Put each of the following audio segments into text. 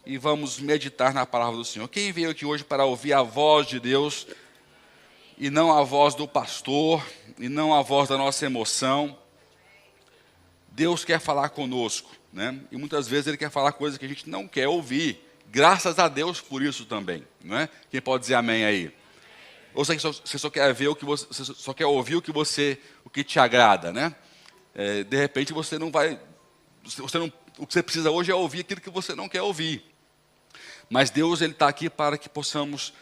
e vamos meditar na palavra do Senhor. Quem veio aqui hoje para ouvir a voz de Deus e não a voz do pastor e não a voz da nossa emoção? Deus quer falar conosco, né? E muitas vezes Ele quer falar coisas que a gente não quer ouvir. Graças a Deus por isso também, né? Quem pode dizer amém aí? Ou você só quer ver você só quer ouvir o que te agrada, né? De repente você não vai, o que você precisa hoje é ouvir aquilo que você não quer ouvir. Mas Deus, Ele está aqui para que possamos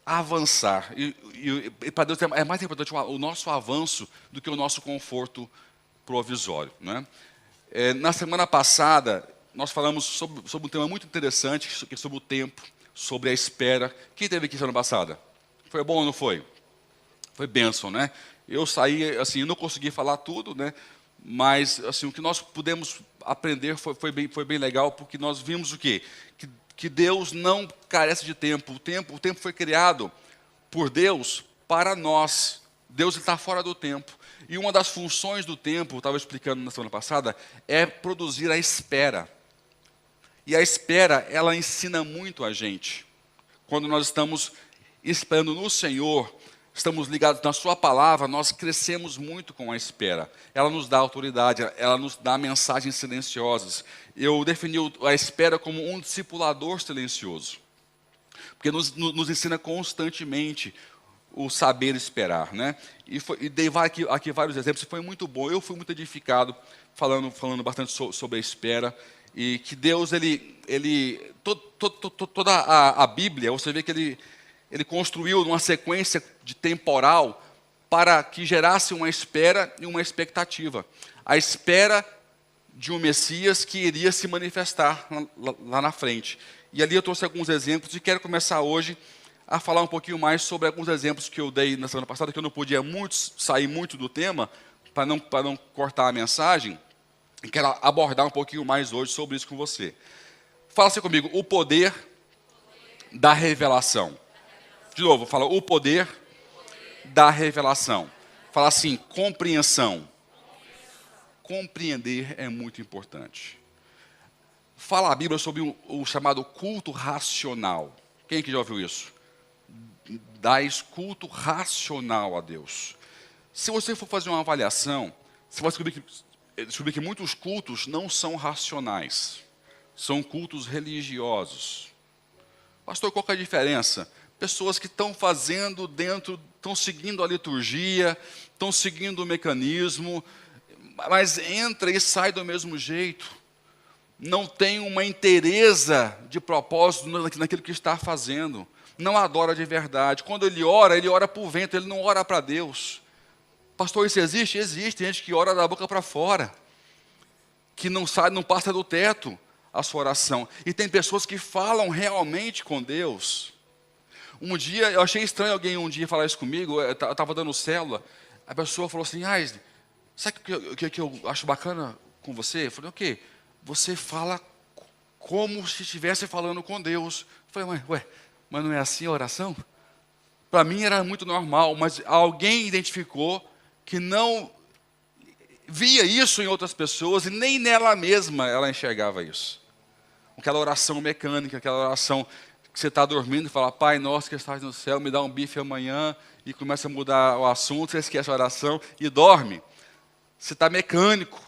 avançar. E para Deus é mais importante o nosso avanço do que o nosso conforto provisório, né? Na semana passada, nós falamos sobre um tema muito interessante, sobre o tempo, sobre a espera. Quem teve aqui semana passada? Foi bom ou não foi? Foi bênção, né? Eu saí, assim, não consegui falar tudo, né? Mas, assim, o que nós pudemos aprender foi bem legal, porque nós vimos o quê? Que Deus não carece de tempo. O tempo foi criado por Deus para nós. Deus está fora do tempo. E uma das funções do tempo, eu estava explicando na semana passada, é produzir a espera. E a espera, ela ensina muito a gente. Quando nós estamos esperando no Senhor, estamos ligados na sua palavra, nós crescemos muito com a espera. Ela nos dá autoridade, ela nos dá mensagens silenciosas. Eu defini a espera como um discipulador silencioso. Porque nos ensina constantemente o saber esperar, né? E dei aqui vários exemplos, e foi muito bom. Eu fui muito edificado falando bastante sobre a espera. E que Deus, toda a Bíblia, você vê que ele construiu uma sequência de temporal para que gerasse uma espera e uma expectativa. A espera de um Messias que iria se manifestar lá na frente. E ali eu trouxe alguns exemplos e quero começar hoje a falar um pouquinho mais sobre alguns exemplos que eu dei na semana passada, que eu não podia sair muito do tema, para não cortar a mensagem. E quero abordar um pouquinho mais hoje sobre isso com você. Fala assim comigo, o poder da revelação. De novo, fala o poder da revelação. Fala assim, compreensão. Compreender é muito importante. Fala a Bíblia sobre o chamado culto racional. Quem aqui já ouviu isso? Dais culto racional a Deus. Se você for fazer uma avaliação, você vai descobrir que muitos cultos não são racionais. São cultos religiosos. Pastor, qual que é a diferença? Pessoas que estão fazendo estão seguindo a liturgia, estão seguindo o mecanismo, mas entra e sai do mesmo jeito. Não tem uma inteireza de propósito naquilo que está fazendo. Não adora de verdade. Quando ele ora por vento, ele não ora para Deus. Pastor, isso existe? Existe. Tem gente que ora da boca para fora, que não passa do teto a sua oração. E tem pessoas que falam realmente com Deus. Um dia, eu achei estranho alguém um dia falar isso comigo, eu estava dando célula, a pessoa falou assim, sabe o que eu acho bacana com você? Eu falei, o quê? Você fala como se estivesse falando com Deus. Eu falei, mas não é assim a oração? Para mim era muito normal, mas alguém identificou que não via isso em outras pessoas e nem nela mesma ela enxergava isso. Aquela oração mecânica, aquela oração que você está dormindo e fala, Pai nosso que estás no céu, me dá um bife amanhã, e começa a mudar o assunto, você esquece a oração e dorme. Você está mecânico.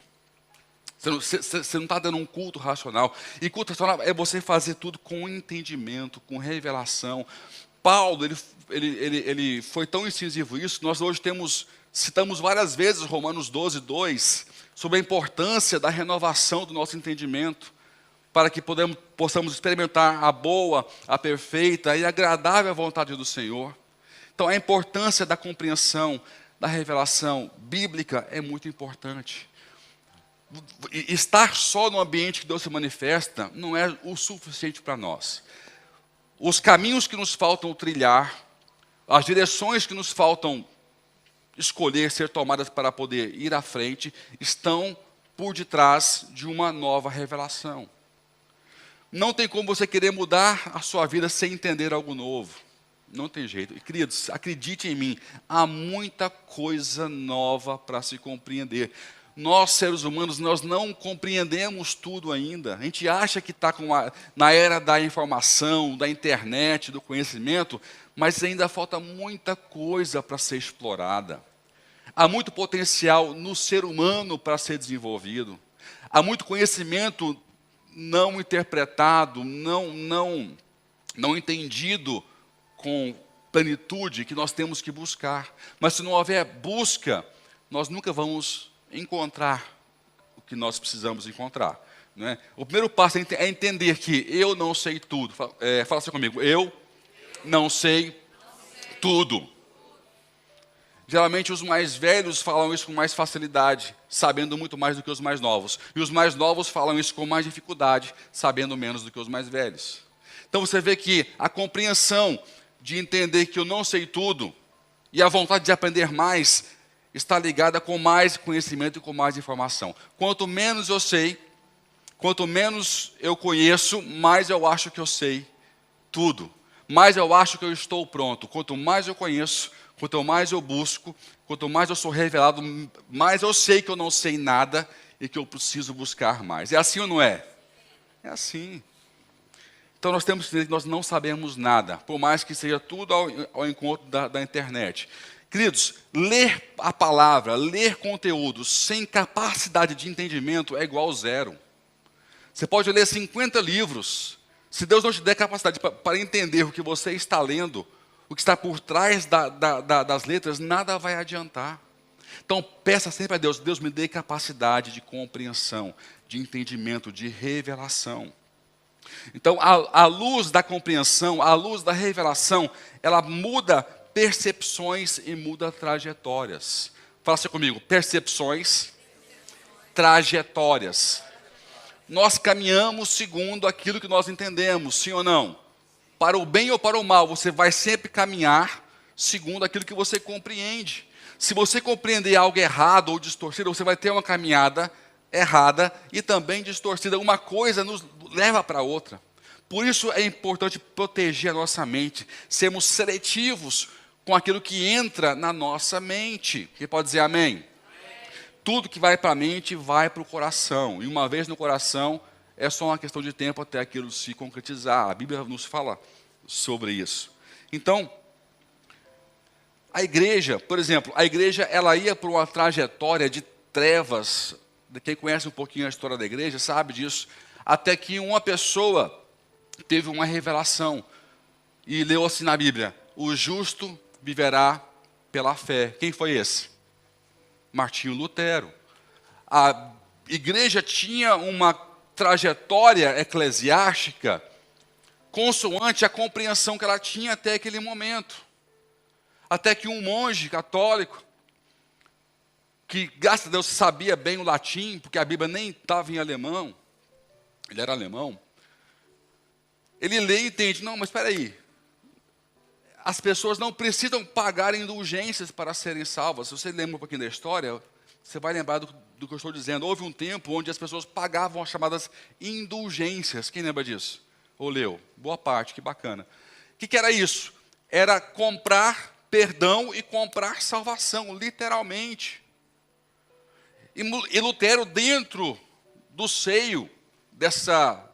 Você não está dando um culto racional. E culto racional é você fazer tudo com entendimento, com revelação. Paulo, ele foi tão incisivo isso, nós hoje citamos várias vezes Romanos 12, 2, sobre a importância da renovação do nosso entendimento, para que possamos experimentar a boa, a perfeita e agradável vontade do Senhor. Então, a importância da compreensão, da revelação bíblica é muito importante. Estar só no ambiente que Deus se manifesta não é o suficiente para nós. Os caminhos que nos faltam trilhar, as direções que nos faltam escolher, ser tomadas para poder ir à frente, estão por detrás de uma nova revelação. Não tem como você querer mudar a sua vida sem entender algo novo. Não tem jeito. E, queridos, acredite em mim, há muita coisa nova para se compreender. Nós, seres humanos, nós não compreendemos tudo ainda. A gente acha que está na era da informação, da internet, do conhecimento, mas ainda falta muita coisa para ser explorada. Há muito potencial no ser humano para ser desenvolvido. Há muito conhecimento não interpretado, não entendido com plenitude que nós temos que buscar. Mas se não houver busca, nós nunca vamos encontrar o que nós precisamos encontrar. Né? O primeiro passo é entender que eu não sei tudo. Fala assim comigo, eu não sei tudo. Geralmente os mais velhos falam isso com mais facilidade, sabendo muito mais do que os mais novos. E os mais novos falam isso com mais dificuldade, sabendo menos do que os mais velhos. Então você vê que a compreensão de entender que eu não sei tudo e a vontade de aprender mais está ligada com mais conhecimento e com mais informação. Quanto menos eu sei, quanto menos eu conheço, mais eu acho que eu sei tudo. Mais eu acho que eu estou pronto. Quanto mais eu conheço, quanto mais eu busco, quanto mais eu sou revelado, mais eu sei que eu não sei nada e que eu preciso buscar mais. É assim ou não é? É assim. Então nós temos que dizer que nós não sabemos nada, por mais que seja tudo ao encontro da internet. Queridos, ler a palavra, ler conteúdo sem capacidade de entendimento é igual zero. Você pode ler 50 livros, se Deus não te der capacidade para entender o que você está lendo, o que está por trás das letras, nada vai adiantar. Então peça sempre a Deus, Deus me dê capacidade de compreensão, de entendimento, de revelação. Então a luz da compreensão, a luz da revelação, ela muda percepções e muda trajetórias. Fala assim comigo, percepções, trajetórias. Nós caminhamos segundo aquilo que nós entendemos, sim ou não? Para o bem ou para o mal, você vai sempre caminhar segundo aquilo que você compreende. Se você compreender algo errado ou distorcido, você vai ter uma caminhada errada e também distorcida. Uma coisa nos leva para outra. Por isso é importante proteger a nossa mente, sermos seletivos com aquilo que entra na nossa mente. Quem pode dizer amém? Tudo que vai para a mente vai para o coração. E uma vez no coração, é só uma questão de tempo até aquilo se concretizar. A Bíblia nos fala sobre isso. Então, a igreja, por exemplo, ela ia por uma trajetória de trevas. Quem conhece um pouquinho a história da igreja sabe disso. Até que uma pessoa teve uma revelação e leu assim na Bíblia: o justo viverá pela fé. Quem foi esse? Martinho Lutero. A igreja tinha uma trajetória eclesiástica consoante a compreensão que ela tinha até aquele momento. Até que um monge católico, que graças a Deus sabia bem o latim, porque a Bíblia nem estava em alemão, ele era alemão, ele lê e entende, não, mas espera aí, as pessoas não precisam pagar indulgências para serem salvas. Se você lembra um pouquinho da história, você vai lembrar do que eu estou dizendo. Houve um tempo onde as pessoas pagavam as chamadas indulgências. Quem lembra disso? Ou leu? Boa parte, que bacana. O que era isso? Era comprar perdão e comprar salvação, literalmente. E Lutero, dentro do seio dessa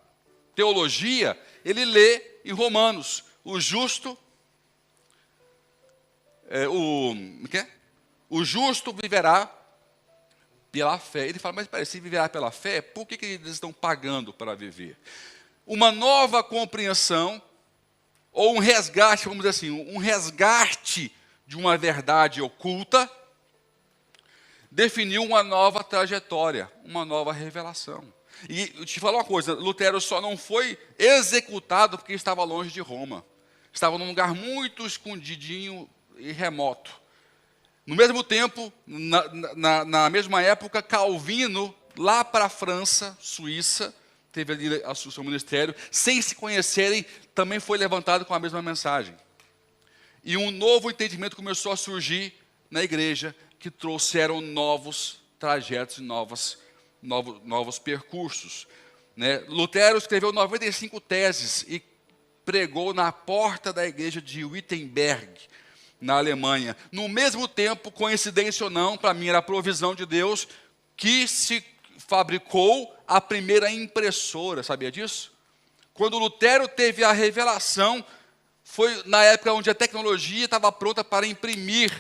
teologia, ele lê em Romanos: o justo... O justo viverá pela fé. Ele fala, mas peraí, se viverá pela fé, por que eles estão pagando para viver? Uma nova compreensão, ou um resgate, vamos dizer assim, um resgate de uma verdade oculta, definiu uma nova trajetória, uma nova revelação. E eu te falo uma coisa, Lutero só não foi executado porque estava longe de Roma. Estava num lugar muito escondidinho e remoto. No mesmo tempo, na mesma época, Calvino, lá para a França, Suíça, teve ali o seu ministério, sem se conhecerem, também foi levantado com a mesma mensagem. E um novo entendimento começou a surgir na igreja, que trouxeram novos trajetos e novos percursos. Né? Lutero escreveu 95 teses e pregou na porta da igreja de Wittenberg, na Alemanha. No mesmo tempo, coincidência ou não, para mim era a provisão de Deus, que se fabricou a primeira impressora, sabia disso? Quando Lutero teve a revelação, foi na época onde a tecnologia estava pronta para imprimir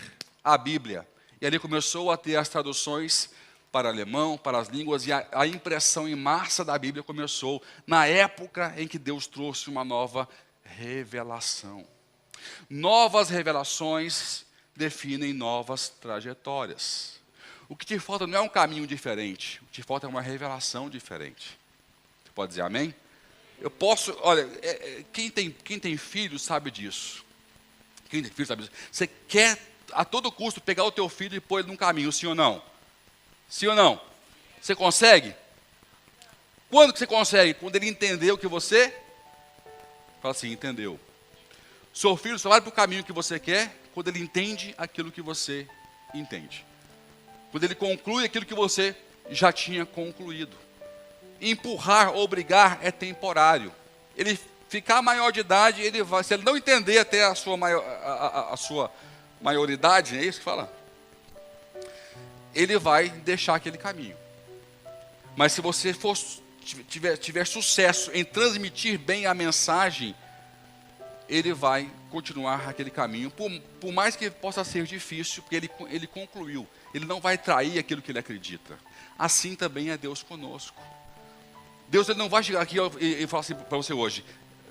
a Bíblia. E ali começou a ter as traduções para alemão, para as línguas, e a impressão em massa da Bíblia começou na época em que Deus trouxe uma nova revelação. Novas revelações definem novas trajetórias. O que te falta não é um caminho diferente, o que te falta é uma revelação diferente. Você pode dizer amém? Eu posso, olha, quem tem filho sabe disso. Quem tem filho sabe disso. Você quer a todo custo pegar o teu filho e pôr ele num caminho, sim ou não? Sim ou não? Você consegue? Quando que você consegue? Quando ele entendeu o que você... Fala assim, entendeu. Seu filho só vai para o caminho que você quer quando ele entende aquilo que você entende. Quando ele conclui aquilo que você já tinha concluído. Empurrar, obrigar é temporário. Ele ficar maior de idade, ele vai, se ele não entender até a sua maioridade, é isso que fala? Ele vai deixar aquele caminho. Mas se você tiver sucesso em transmitir bem a mensagem, ele vai continuar aquele caminho, por mais que possa ser difícil, porque ele concluiu. Ele não vai trair aquilo que ele acredita. Assim também é Deus conosco. Deus ele não vai chegar aqui e falar assim para você hoje,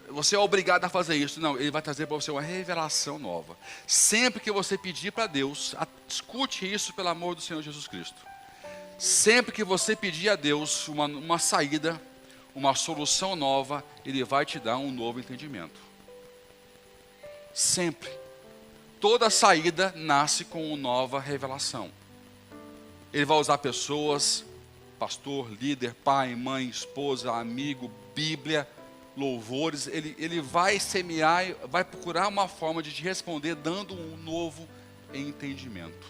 você é obrigado a fazer isso. Não, Ele vai trazer para você uma revelação nova. Sempre que você pedir para Deus, escute isso pelo amor do Senhor Jesus Cristo. Sempre que você pedir a Deus uma saída, uma solução nova, Ele vai te dar um novo entendimento. Sempre. Toda saída nasce com uma nova revelação. Ele vai usar pessoas, pastor, líder, pai, mãe, esposa, amigo, Bíblia, louvores. Ele vai semear, vai procurar uma forma de te responder, dando um novo entendimento.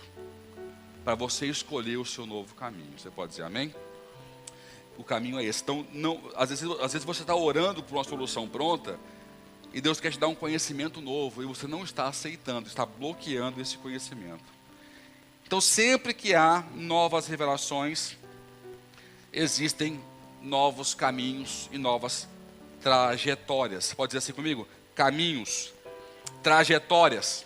Para você escolher o seu novo caminho. Você pode dizer amém? O caminho é esse. Então, às vezes você está orando por uma solução pronta, e Deus quer te dar um conhecimento novo, e você não está aceitando, está bloqueando esse conhecimento. Então, sempre que há novas revelações, existem novos caminhos e novas trajetórias. Você pode dizer assim comigo? Caminhos, trajetórias.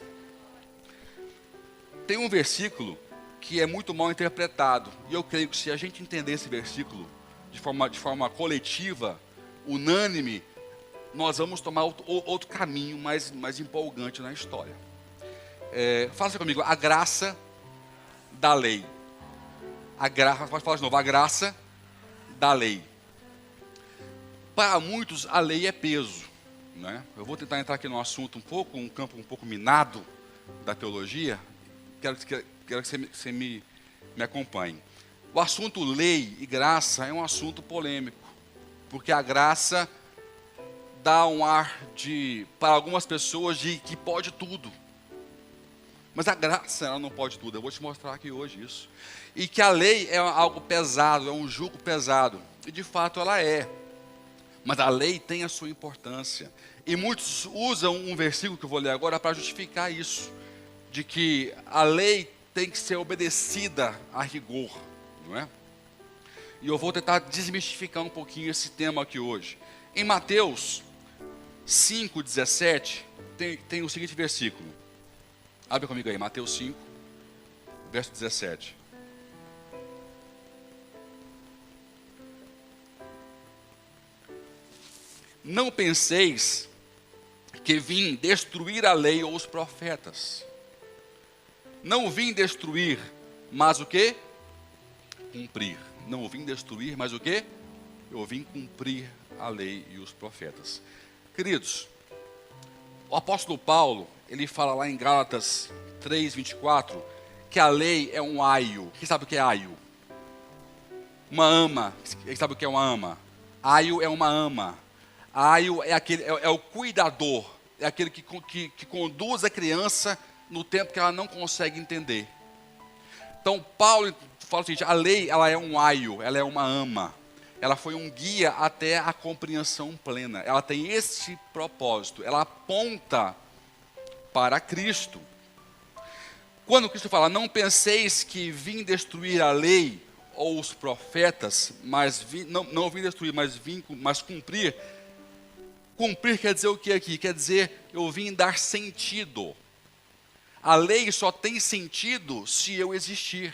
Tem um versículo que é muito mal interpretado, e eu creio que se a gente entender esse versículo de forma coletiva, unânime, nós vamos tomar outro caminho mais empolgante na história. Faça comigo, a graça da lei. Pode falar de novo, a graça da lei. Para muitos, a lei é peso, né? Eu vou tentar entrar aqui num assunto um campo um pouco minado da teologia. Quero que você me acompanhe. O assunto lei e graça é um assunto polêmico, porque a graça dá um ar para algumas pessoas de que pode tudo. Mas a graça, ela não pode tudo. Eu vou te mostrar aqui hoje isso. E que a lei é algo pesado, é um jugo pesado. E de fato ela é. Mas a lei tem a sua importância. E muitos usam um versículo que eu vou ler agora para justificar isso. De que a lei tem que ser obedecida a rigor. Não é? E eu vou tentar desmistificar um pouquinho esse tema aqui hoje. Em Mateus 5,17, tem o seguinte versículo. Abre comigo aí, Mateus 5, verso 17. Não penseis que vim destruir a lei ou os profetas. Não vim destruir, mas o quê? Cumprir. Não vim destruir, mas o quê? Eu vim cumprir a lei e os profetas. Queridos, o apóstolo Paulo, ele fala lá em Gálatas 3:24, que a lei é um aio. Quem sabe o que é aio? Uma ama. Quem sabe o que é uma ama? Aio é uma ama. Aio é o cuidador, é aquele que conduz a criança no tempo que ela não consegue entender. Então Paulo fala o seguinte, a lei ela é um aio, ela é uma ama. Ela foi um guia até a compreensão plena. Ela tem esse propósito. Ela aponta para Cristo. Quando Cristo fala, não penseis que vim destruir a lei ou os profetas, mas não vim destruir, mas cumprir. Cumprir quer dizer o que aqui? Quer dizer, eu vim dar sentido. A lei só tem sentido se eu existir.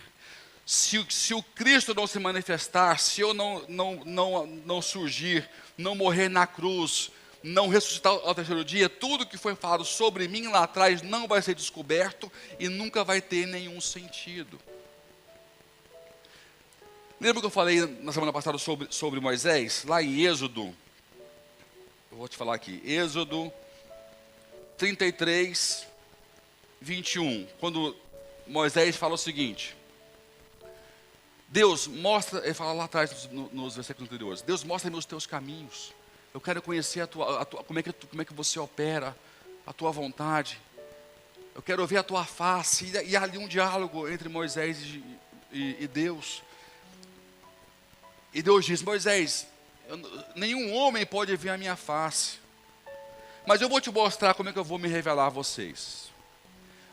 Se o Cristo não se manifestar, se eu não surgir, não morrer na cruz, não ressuscitar ao terceiro dia, tudo que foi falado sobre mim lá atrás não vai ser descoberto e nunca vai ter nenhum sentido. Lembra que eu falei na semana passada sobre Moisés? Lá em Êxodo, eu vou te falar aqui, Êxodo 33, 21, quando Moisés fala o seguinte: Deus mostra, ele fala lá atrás nos versículos anteriores, Deus mostra-me os teus caminhos, eu quero conhecer como é que você opera, a tua vontade, eu quero ver a tua face. E há ali um diálogo entre Moisés e Deus. E Deus diz: Moisés, nenhum homem pode ver a minha face, mas eu vou te mostrar como é que eu vou me revelar a vocês.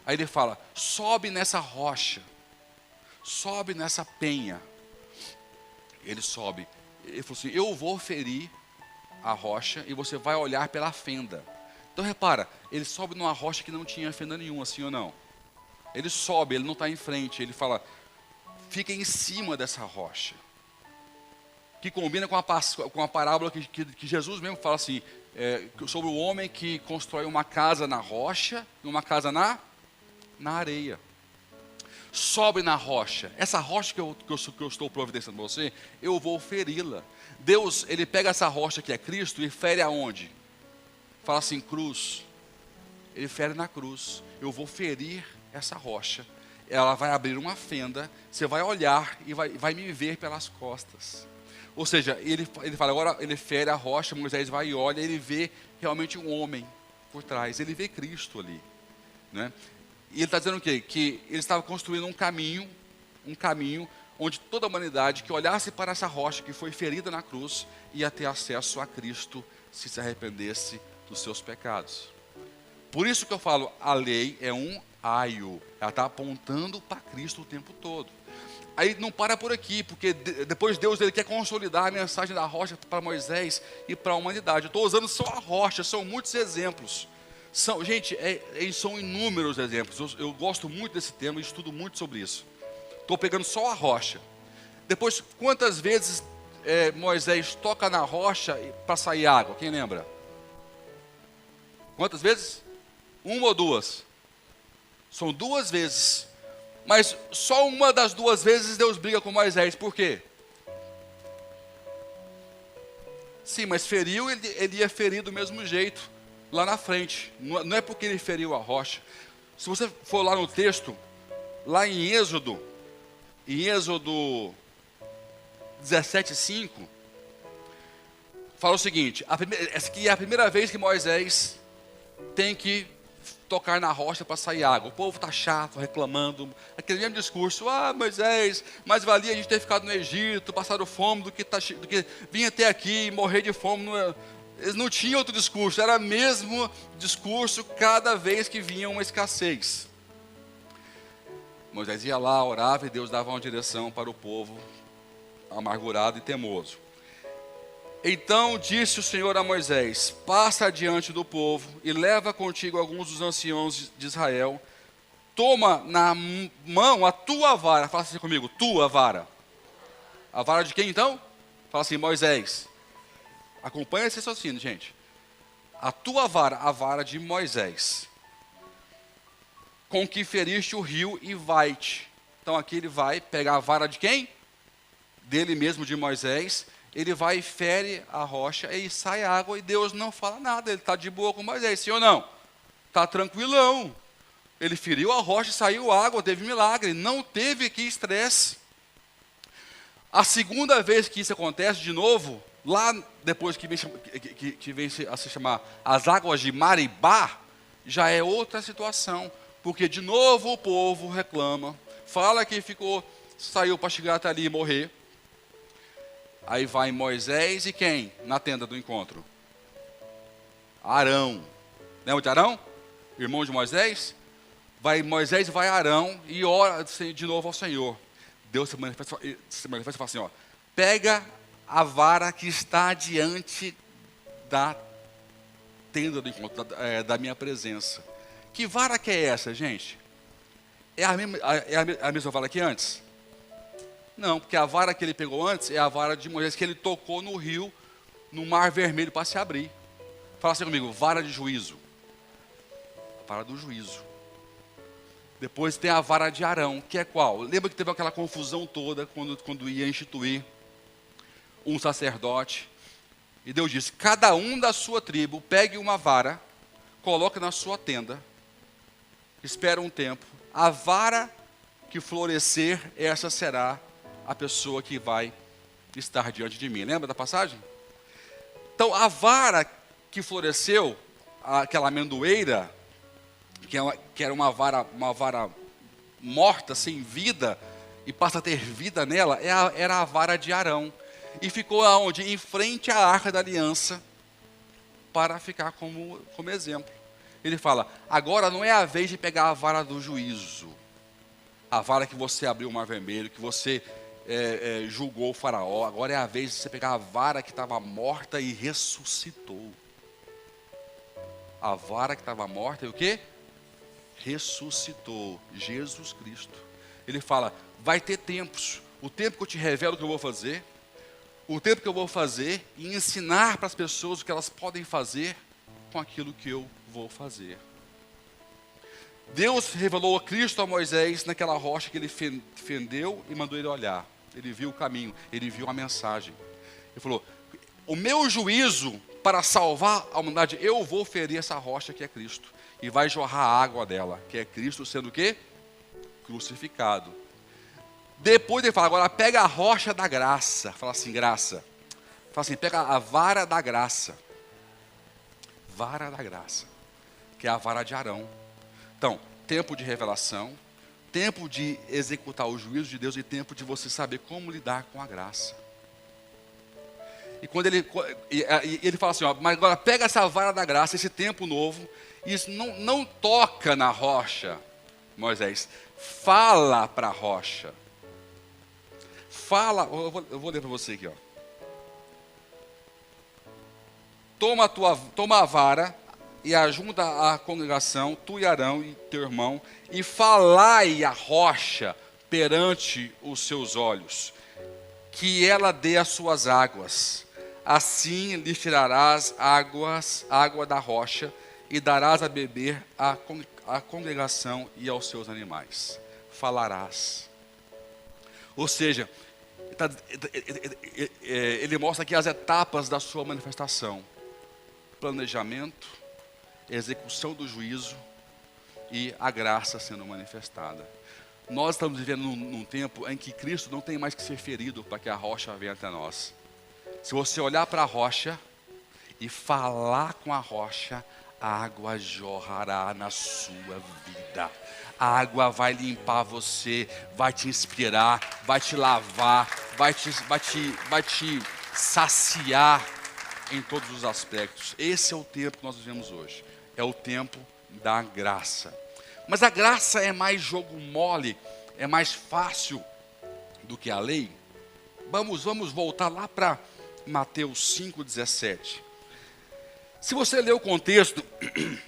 Aí ele fala: sobe nessa rocha, sobe nessa penha. Ele sobe. Ele falou assim: eu vou ferir a rocha e você vai olhar pela fenda. Então repara, ele sobe numa rocha que não tinha fenda nenhuma, sim ou não? Ele sobe, ele não está em frente. Ele fala: fica em cima dessa rocha. Que combina com a parábola que Jesus mesmo fala assim, sobre o homem que constrói uma casa na rocha e uma casa na areia. Sobe na rocha. Essa rocha que eu estou providenciando para você, eu vou feri-la. Deus, ele pega essa rocha que é Cristo e fere aonde? Fala assim: cruz. Ele fere na cruz. Eu vou ferir essa rocha. Ela vai abrir uma fenda. Você vai olhar e vai me ver pelas costas. Ou seja, ele fala, agora ele fere a rocha, Moisés vai e olha, ele vê realmente um homem por trás, ele vê Cristo ali, né? E ele está dizendo o quê? Que ele estava construindo um caminho onde toda a humanidade que olhasse para essa rocha que foi ferida na cruz, ia ter acesso a Cristo se arrependesse dos seus pecados. Por isso que eu falo, a lei é um aio, ela está apontando para Cristo o tempo todo. Aí não para por aqui, porque depois Deus ele quer consolidar a mensagem da rocha para Moisés e para a humanidade. Eu estou usando só a rocha, são muitos exemplos. Gente, são inúmeros exemplos. Eu gosto muito desse tema e estudo muito sobre isso. Estou pegando só a rocha. Depois, quantas vezes Moisés toca na rocha para sair água? Quem lembra? Quantas vezes? Uma ou duas? São duas vezes. Mas só uma das duas vezes Deus briga com Moisés. Por quê? Sim, mas feriu, ele ia ferir do mesmo jeito, lá na frente. Não é porque ele feriu a rocha. Se você for lá no texto, lá em Êxodo 17:5, fala o seguinte: essa aqui é a primeira vez que Moisés tem que tocar na rocha para sair água. O povo está chato, reclamando, aquele mesmo discurso: ah, Moisés, mais valia a gente ter ficado no Egito, passado fome, do que vir até aqui e morrer de fome. Eles não tinham outro discurso, era o mesmo discurso cada vez que vinha uma escassez. Moisés ia lá, orava e Deus dava uma direção para o povo amargurado e temoso. Então disse o Senhor a Moisés: passa adiante do povo e leva contigo alguns dos anciãos de Israel. Toma na mão a tua vara. Fala assim comigo: tua vara. A vara de quem então? Fala assim: Moisés. Acompanha esse raciocínio, gente. A tua vara, a vara de Moisés, com que feriste o rio, e vai-te. Então aqui ele vai pegar a vara de quem? Dele mesmo, de Moisés. Ele vai e fere a rocha e sai água, e Deus não fala nada. Ele está de boa com Moisés, sim ou não? Está tranquilão. Ele feriu a rocha, saiu água, teve milagre, não teve aqui estresse. A segunda vez que isso acontece de novo, lá depois que vem a se chamar as águas de Maribá, já é outra situação, porque de novo o povo reclama, fala que saiu para chegar até ali e morrer. Aí vai Moisés e quem na tenda do encontro? Arão. Lembra de Arão? Irmão de Moisés? Moisés vai a Arão e ora de novo ao Senhor. Deus se manifesta e fala assim, ó, pega a vara que está diante da tenda do encontro, da minha presença. Que vara que é essa, gente? É a mesma vara que antes? Não, porque a vara que ele pegou antes é a vara de Moisés que ele tocou no rio, no mar vermelho para se abrir. Fala assim comigo, vara de juízo. Vara do juízo. Depois tem a vara de Arão, que é qual? Lembra que teve aquela confusão toda quando ia instituir um sacerdote? E Deus disse, cada um da sua tribo pegue uma vara, coloque na sua tenda, espera um tempo, a vara que florescer, essa será a pessoa que vai estar diante de mim. Lembra da passagem? Então, a vara que floresceu, aquela amendoeira, que era uma vara morta, sem vida, e passa a ter vida nela, era a vara de Arão. E ficou aonde? Em frente à Arca da Aliança, para ficar como exemplo. Ele fala, agora não é a vez de pegar a vara do juízo, a vara que você abriu o mar vermelho, que você julgou o faraó, agora é a vez de você pegar a vara que estava morta e ressuscitou. A vara que estava morta e o quê? Ressuscitou, Jesus Cristo. Ele fala, vai ter tempos, o tempo que eu te revelo o que eu vou fazer, o tempo que eu vou fazer e ensinar para as pessoas o que elas podem fazer com aquilo que eu vou fazer. Deus revelou a Cristo a Moisés naquela rocha que ele fendeu e mandou ele olhar. Ele viu o caminho, ele viu a mensagem. Ele falou, o meu juízo para salvar a humanidade, eu vou ferir essa rocha que é Cristo. E vai jorrar a água dela, que é Cristo sendo o quê? Crucificado. Depois ele fala, agora pega a rocha da graça. Fala assim, graça. Fala assim, pega a vara da graça. Vara da graça. Que é a vara de Arão. Então, tempo de revelação, tempo de executar o juízo de Deus e tempo de você saber como lidar com a graça. E quando ele fala assim, ó, mas agora pega essa vara da graça, esse tempo novo, e isso não toca na rocha, Moisés, fala para a rocha. Fala, eu vou ler para você aqui, ó. Toma a vara e ajunta a congregação, tu e Arão e teu irmão, e falai a rocha perante os seus olhos, que ela dê as suas águas. Assim lhe tirarás água da rocha, e darás a beber à congregação e aos seus animais. Falarás. Ou seja, ele mostra aqui as etapas da sua manifestação: planejamento, execução do juízo e a graça sendo manifestada. Nós estamos vivendo num tempo em que Cristo não tem mais que ser ferido para que a rocha venha até nós. Se você olhar para a rocha e falar com a rocha, a água jorrará na sua vida. A água vai limpar você, vai te inspirar, vai te lavar, vai te saciar em todos os aspectos. Esse é o tempo que nós vivemos hoje. É o tempo da graça. Mas a graça é mais jogo mole, é mais fácil do que a lei. Vamos voltar lá para Mateus 5,17. Se você ler o contexto,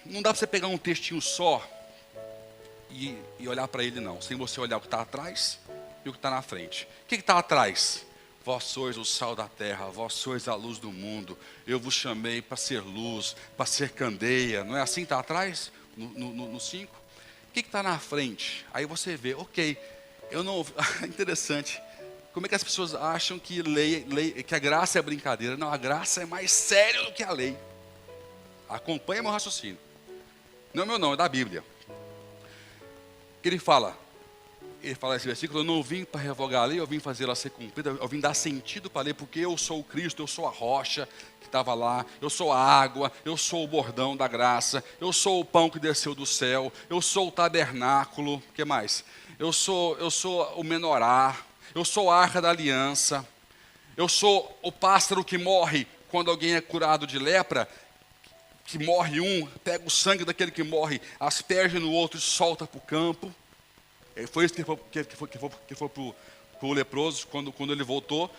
não dá para você pegar um textinho só e olhar para ele não, sem você olhar o que está atrás e o que está na frente. O que está atrás? Vós sois o sal da terra, vós sois a luz do mundo. Eu vos chamei para ser luz, para ser candeia. Não é assim que está atrás? No 5? O que está na frente? Aí você vê, ok, eu não... Interessante. Como é que as pessoas acham que que a graça é brincadeira? Não, a graça é mais séria do que a lei. Acompanha meu raciocínio. Não é meu não, é da Bíblia. Ele fala esse versículo, eu não vim para revogar a lei, eu vim fazê-la ser cumprida, eu vim dar sentido para a lei, porque eu sou o Cristo, eu sou a rocha que estava lá, eu sou a água, eu sou o bordão da graça, eu sou o pão que desceu do céu, eu sou o tabernáculo, o que mais? Eu sou o menorá, eu sou a arca da aliança, eu sou o pássaro que morre quando alguém é curado de lepra, que morre um, pega o sangue daquele que morre, asperge no outro e solta para o campo. Foi isso que foi o leproso, quando ele voltou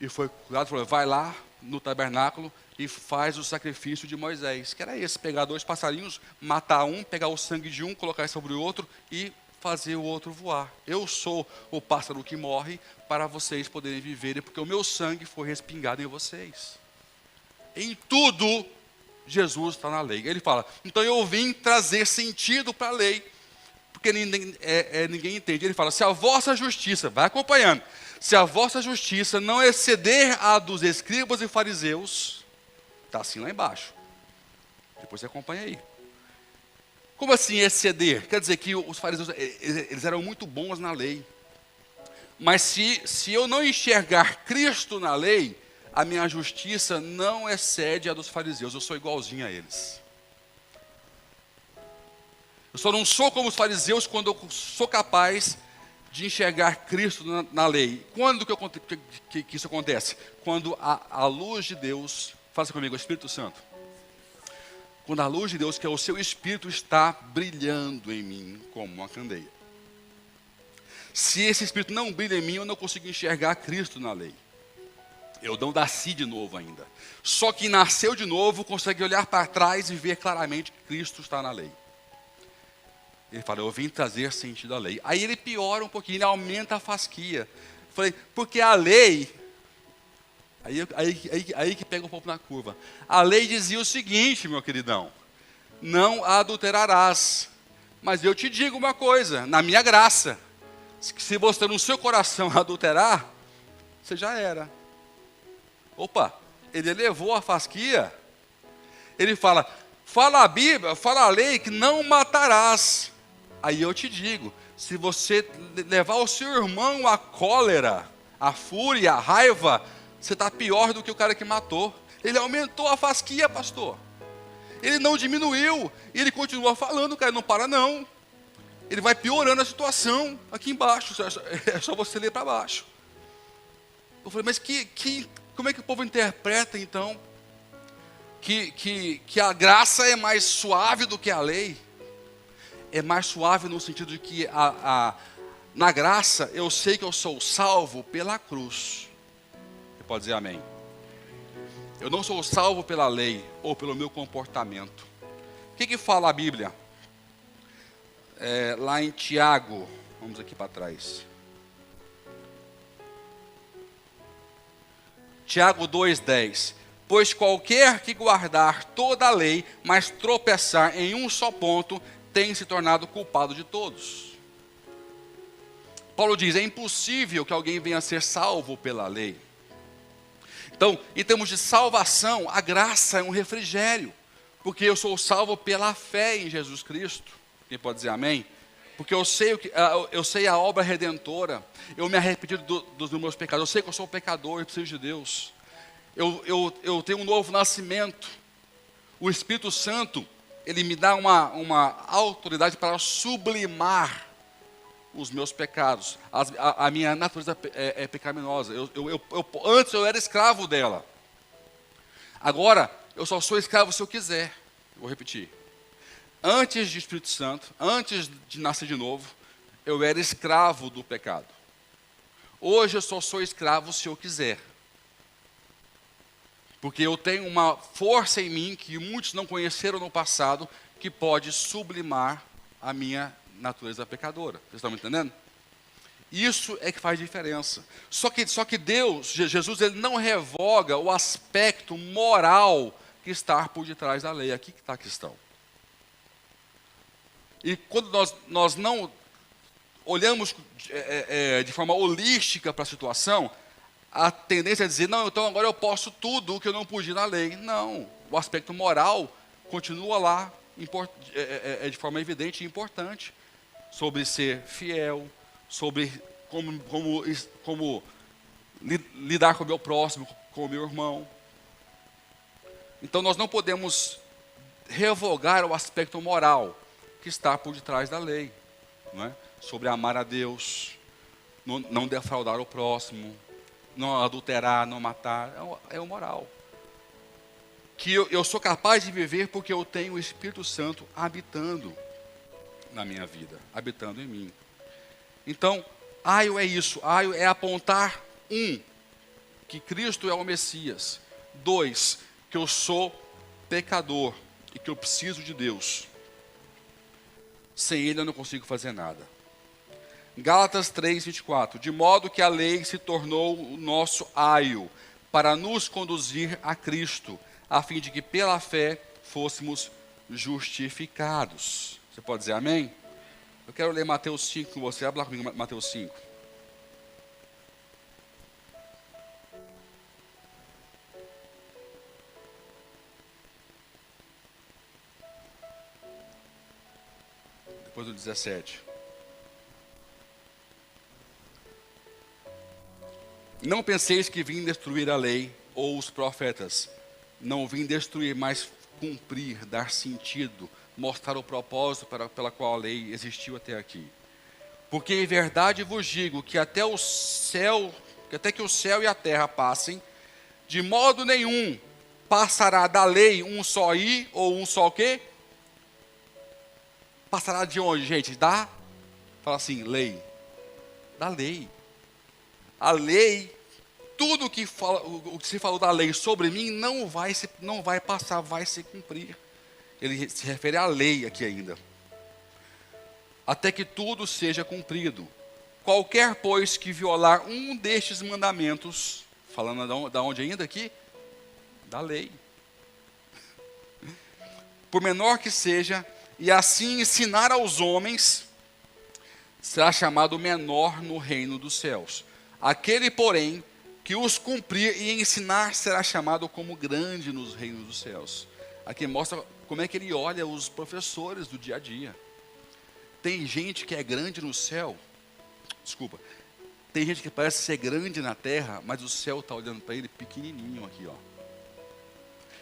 e foi curado, falou: vai lá no tabernáculo e faz o sacrifício de Moisés, que era esse: pegar 2 passarinhos, matar um, pegar o sangue de um, colocar sobre o outro e fazer o outro voar. Eu sou o pássaro que morre para vocês poderem viverem, porque o meu sangue foi respingado em vocês. Em tudo, Jesus está na lei. Ele fala: então eu vim trazer sentido para a lei, porque ninguém entende. Ele fala: se a vossa justiça, vai acompanhando, se a vossa justiça não exceder a dos escribas e fariseus, está assim lá embaixo. Depois você acompanha aí. Como assim exceder? Quer dizer que os fariseus, eles eram muito bons na lei. Mas se eu não enxergar Cristo na lei, a minha justiça não excede a dos fariseus. Eu sou igualzinho a eles. Eu só não sou como os fariseus quando eu sou capaz de enxergar Cristo na lei. Quando que isso acontece? Quando a luz de Deus, faça comigo, o Espírito Santo. Quando a luz de Deus, que é o seu Espírito, está brilhando em mim como uma candeia. Se esse Espírito não brilha em mim, eu não consigo enxergar Cristo na lei. Eu não nasci de novo ainda. Só quem nasceu de novo consegue olhar para trás e ver claramente que Cristo está na lei. Ele fala: eu vim trazer sentido à lei. Aí ele piora um pouquinho, ele aumenta a fasquia. Falei: porque a lei... Aí que pega um pouco na curva. A lei dizia o seguinte, meu queridão: não adulterarás. Mas eu te digo uma coisa, na minha graça, se você no seu coração adulterar, você já era. Opa, ele elevou a fasquia. Ele fala a Bíblia, fala a lei que não matarás. Aí eu te digo, se você levar o seu irmão à cólera, à fúria, à raiva, você está pior do que o cara que matou. Ele aumentou a fasquia, pastor. Ele não diminuiu. Ele continua falando, cara, não para não. Ele vai piorando a situação aqui embaixo. É só você ler para baixo. Eu falei: mas como é que o povo interpreta então que a graça é mais suave do que a lei? É mais suave no sentido de que na graça eu sei que eu sou salvo pela cruz. Pode dizer amém. Eu não sou salvo pela lei ou pelo meu comportamento. O que fala a Bíblia? Lá em Tiago, vamos aqui para trás. Tiago 2,10. Pois qualquer que guardar toda a lei, mas tropeçar em um só ponto, tem se tornado culpado de todos. Paulo diz: é impossível que alguém venha a ser salvo pela lei. Então, em termos de salvação, a graça é um refrigério, porque eu sou salvo pela fé em Jesus Cristo. Quem pode dizer amém? Porque eu sei a obra redentora, eu me arrependi dos meus pecados, eu sei que eu sou pecador e preciso de Deus. Eu tenho um novo nascimento. O Espírito Santo, ele me dá uma autoridade para sublimar os meus pecados. A minha natureza é pecaminosa. Antes eu era escravo dela. Agora eu só sou escravo se eu quiser. Vou repetir. Antes de Espírito Santo, antes de nascer de novo, eu era escravo do pecado. Hoje eu só sou escravo se eu quiser. Porque eu tenho uma força em mim que muitos não conheceram no passado, que pode sublimar a minha natureza pecadora. Vocês estão me entendendo? Isso é que faz diferença. Só que Deus, Jesus, ele não revoga o aspecto moral que está por detrás da lei. Aqui que está a questão. E quando nós não olhamos de forma holística para a situação, a tendência é dizer: não, então agora eu posso tudo o que eu não podia na lei. Não, o aspecto moral continua lá, de forma evidente e importante, sobre ser fiel, sobre como lidar com o meu próximo, com o meu irmão. Então nós não podemos revogar o aspecto moral que está por detrás da lei, não é? Sobre amar a Deus, não defraudar o próximo, não adulterar, não matar. É o moral. Que eu sou capaz de viver porque eu tenho o Espírito Santo habitando na minha vida, habitando em mim. Então, Aio é isso. Aio é apontar, que Cristo é o Messias. 2, que eu sou pecador e que eu preciso de Deus. Sem Ele eu não consigo fazer nada. Gálatas 3:24. De modo que a lei se tornou o nosso aio para nos conduzir a Cristo, a fim de que pela fé fôssemos justificados. Você pode dizer amém? Eu quero ler Mateus 5 com você. Abre lá comigo Mateus 5. Depois do 17. Não penseis que vim destruir a lei ou os profetas. Não vim destruir, mas cumprir, dar sentido, mostrar o propósito pela qual a lei existiu até aqui. Porque em verdade vos digo que até que o céu e a terra passem, de modo nenhum passará da lei um só i ou um só o quê? Passará de onde, gente? Fala assim, lei. Da lei. A lei, tudo o que se falou da lei sobre mim não vai passar, vai se cumprir. Ele se refere à lei aqui ainda. Até que tudo seja cumprido. Qualquer, pois, que violar um destes mandamentos, falando da onde ainda aqui? Da lei. Por menor que seja, e assim ensinar aos homens, será chamado menor no reino dos céus. Aquele, porém, que os cumprir e ensinar, será chamado como grande nos reinos dos céus. Aqui mostra como é que ele olha os professores do dia a dia. Tem gente que é grande no céu, tem gente que parece ser grande na terra, mas o céu está olhando para ele pequenininho aqui, ó.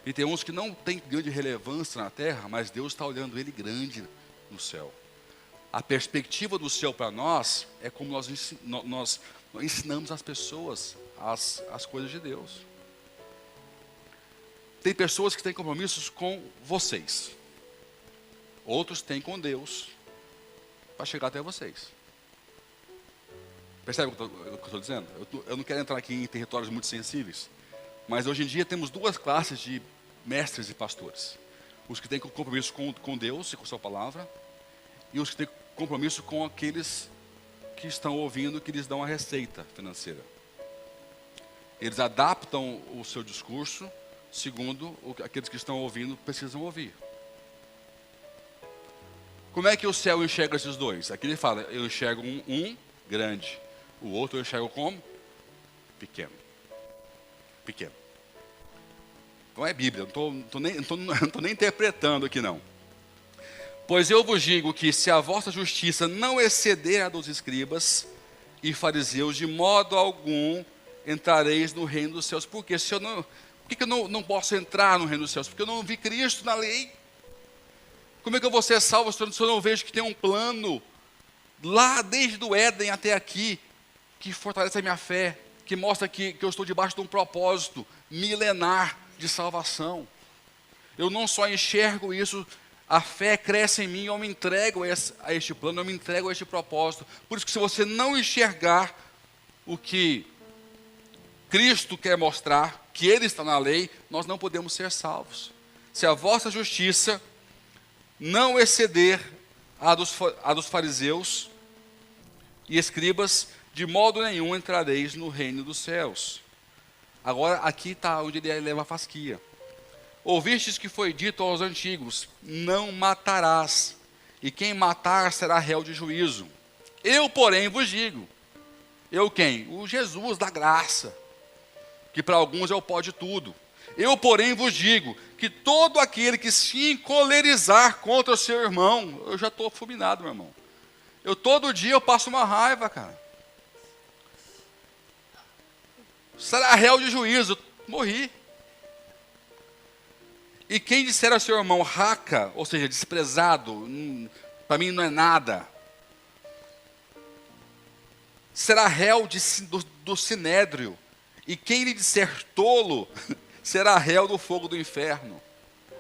E tem uns que não tem grande relevância na terra, mas Deus está olhando ele grande no céu. A perspectiva do céu para nós é como nós ensinamos as pessoas as coisas de Deus. Tem pessoas que têm compromissos com vocês. Outros têm com Deus para chegar até vocês. Percebe o que eu estou dizendo? Eu não quero entrar aqui em territórios muito sensíveis. Mas hoje em dia temos duas classes de mestres e pastores. Os que têm compromisso com Deus e com sua palavra. E os que têm compromisso com aqueles que estão ouvindo, que lhes dão a receita financeira. Eles adaptam o seu discurso segundo aqueles que estão ouvindo precisam ouvir. Como é que o céu enxerga esses dois? Aqui ele fala, eu enxergo um grande, o outro eu enxergo como? Pequeno. Pequeno. Não é Bíblia, não estou nem interpretando aqui não. Pois eu vos digo que se a vossa justiça não exceder a dos escribas e fariseus, de modo algum entrareis no reino dos céus. Por quê? Por que eu não posso entrar no reino dos céus? Porque eu não vi Cristo na lei. Como é que eu vou ser salvo se eu não vejo que tem um plano lá desde o Éden até aqui, que fortalece a minha fé, que mostra que eu estou debaixo de um propósito milenar de salvação. Eu não só enxergo isso, a fé cresce em mim, eu me entrego a este plano, eu me entrego a este propósito. Por isso que se você não enxergar o que Cristo quer mostrar, que Ele está na lei, nós não podemos ser salvos. Se a vossa justiça não exceder a dos fariseus e escribas, de modo nenhum entrareis no reino dos céus. Agora aqui está onde ele leva a fasquia. Ouvistes que foi dito aos antigos, não matarás, e quem matar será réu de juízo. Eu, porém, vos digo, eu quem? O Jesus da graça, que para alguns é o pó de tudo. Eu, porém, vos digo, que todo aquele que se encolerizar contra o seu irmão, eu já estou fulminado, meu irmão. Todo dia eu passo uma raiva, cara. Será réu de juízo, morri. E quem disser ao seu irmão raca, ou seja, desprezado, para mim não é nada, será réu do sinédrio. E quem lhe disser tolo, será réu do fogo do inferno.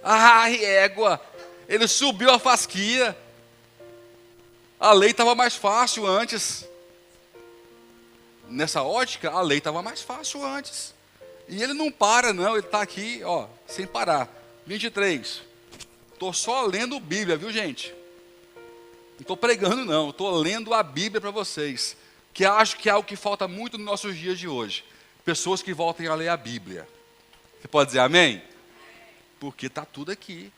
Ai, égua, ele subiu a fasquia. A lei estava mais fácil antes. nessa ótica, a lei estava mais fácil antes. E ele não para, não, ele está aqui, ó, sem parar. 23. Estou só lendo Bíblia, viu, gente? Não estou pregando, não. Estou lendo a Bíblia para vocês. Que acho que é algo que falta muito nos nossos dias de hoje. Pessoas que voltem a ler a Bíblia. Você pode dizer amém? Porque está tudo aqui.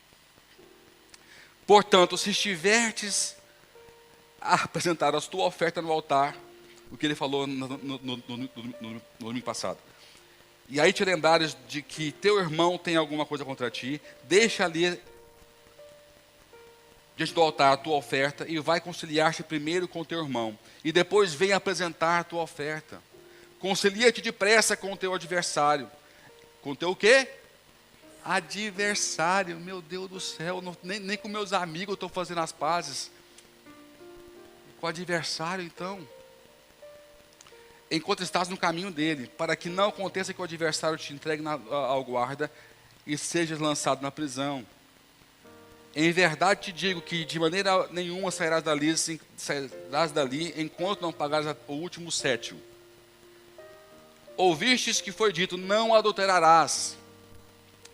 Portanto, se estiverdes a apresentar a tua oferta no altar, o que ele falou no domingo passado, e aí te lembrares de que teu irmão tem alguma coisa contra ti, deixa ali diante do altar a tua oferta e vai conciliar-te primeiro com teu irmão, e depois vem apresentar a tua oferta. Concilia-te depressa com o teu adversário. Com o teu o quê? Adversário, meu Deus do céu, nem com meus amigos eu estou fazendo as pazes. Com o adversário, então. Enquanto estás no caminho dele, para que não aconteça que o adversário te entregue ao guarda e sejas lançado na prisão. Em verdade te digo que de maneira nenhuma sairás dali enquanto não pagares o último sétimo. Ouvistes que foi dito, não adulterarás.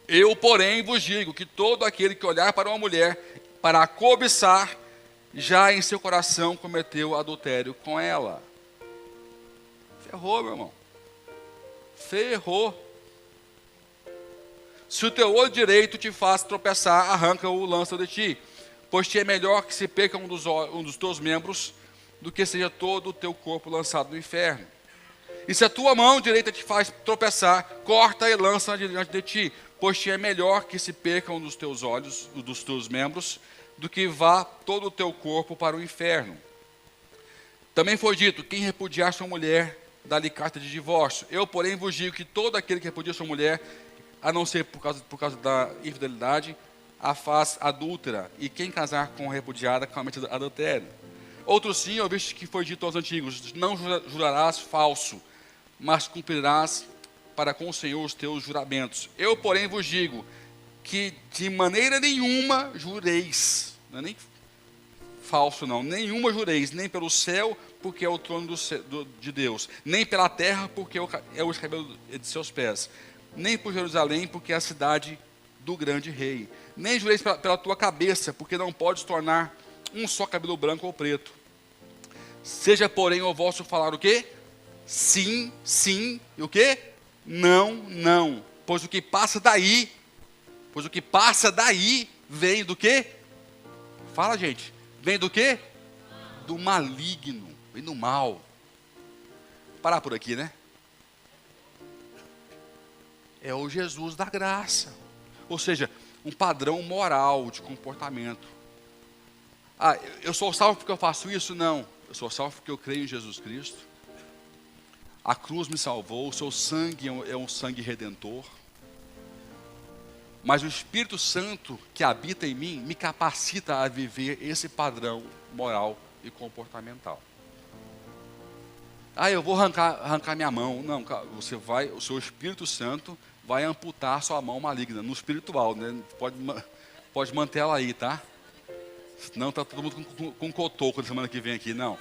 Eu, porém, vos digo que todo aquele que olhar para uma mulher para a cobiçar, já em seu coração cometeu adultério com ela. Ferrou, meu irmão. Ferrou. Se o teu olho direito te faz tropeçar, arranca-o, lança de ti. Pois te é melhor que se perca um dos teus membros, do que seja todo o teu corpo lançado no inferno. E se a tua mão direita te faz tropeçar, corta e lança diante de ti. Pois te é melhor que se perca um dos teus olhos, dos teus membros, do que vá todo o teu corpo para o inferno. Também foi dito, quem repudiar sua mulher, dá-lhe carta de divórcio. Eu, porém, vos digo que todo aquele que repudia sua mulher, a não ser por causa da infidelidade, a faz adúltera, e quem casar com a repudiada, comete adultério. Outro sim, ouviste que foi dito aos antigos, não jurarás falso, mas cumprirás para com o Senhor os teus juramentos. Eu, porém, vos digo que de maneira nenhuma jureis, não é nem falso não, nenhuma jureis, nem pelo céu, porque é o trono de Deus, nem pela terra, porque é o escabelo de seus pés, nem por Jerusalém, porque é a cidade do grande rei, nem jureis pela tua cabeça, porque não podes tornar um só cabelo branco ou preto. Seja, porém, o vosso falar o quê? Sim, sim, e o quê? Não, não. Pois o que passa daí vem do quê? Fala, gente. Vem do quê? Do maligno, vem do mal. Parar por aqui, né? É o Jesus da graça. Ou seja, um padrão moral de comportamento. Ah, eu sou salvo porque eu faço isso? Não. Eu sou salvo porque eu creio em Jesus Cristo. A cruz me salvou, o seu sangue é um sangue redentor. Mas o Espírito Santo que habita em mim me capacita a viver esse padrão moral e comportamental. Ah, eu vou arrancar minha mão. Não, o seu Espírito Santo vai amputar sua mão maligna, no espiritual, né? Pode manter ela aí, tá? Senão está todo mundo com cotoco na semana que vem aqui, não.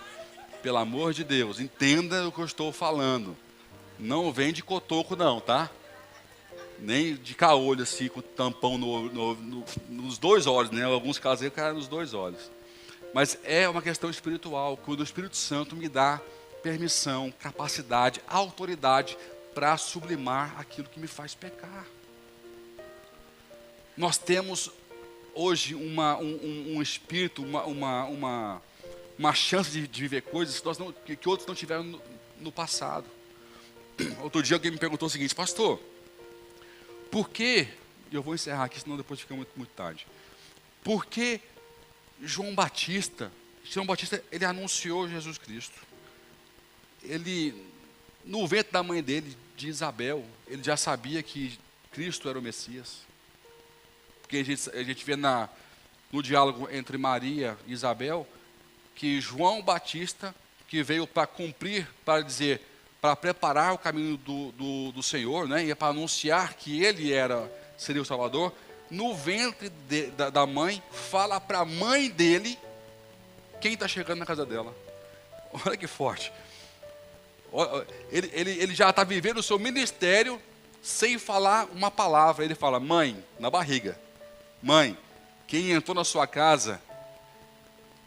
Pelo amor de Deus, entenda o que eu estou falando. Não vem de cotoco não, tá? Nem de caolho assim, com tampão nos dois olhos, né? Em alguns casos aí, o cara nos dois olhos. Mas é uma questão espiritual, quando o Espírito Santo me dá permissão, capacidade, autoridade para sublimar aquilo que me faz pecar. Nós temos hoje um espírito, uma chance de viver coisas que outros não tiveram no passado. Outro dia alguém me perguntou o seguinte: pastor, por que, e eu vou encerrar aqui, senão depois fica muito tarde, por que João Batista, ele anunciou Jesus Cristo? Ele, no ventre da mãe dele, de Isabel, ele já sabia que Cristo era o Messias. Porque a gente vê no diálogo entre Maria e Isabel, que João Batista, que veio para cumprir, para dizer, para preparar o caminho do Senhor, né, e para anunciar que ele seria o Salvador, no ventre da mãe, fala para a mãe dele quem está chegando na casa dela. Olha que forte. Ele já está vivendo o seu ministério sem falar uma palavra. Ele fala, mãe, na barriga, mãe, quem entrou na sua casa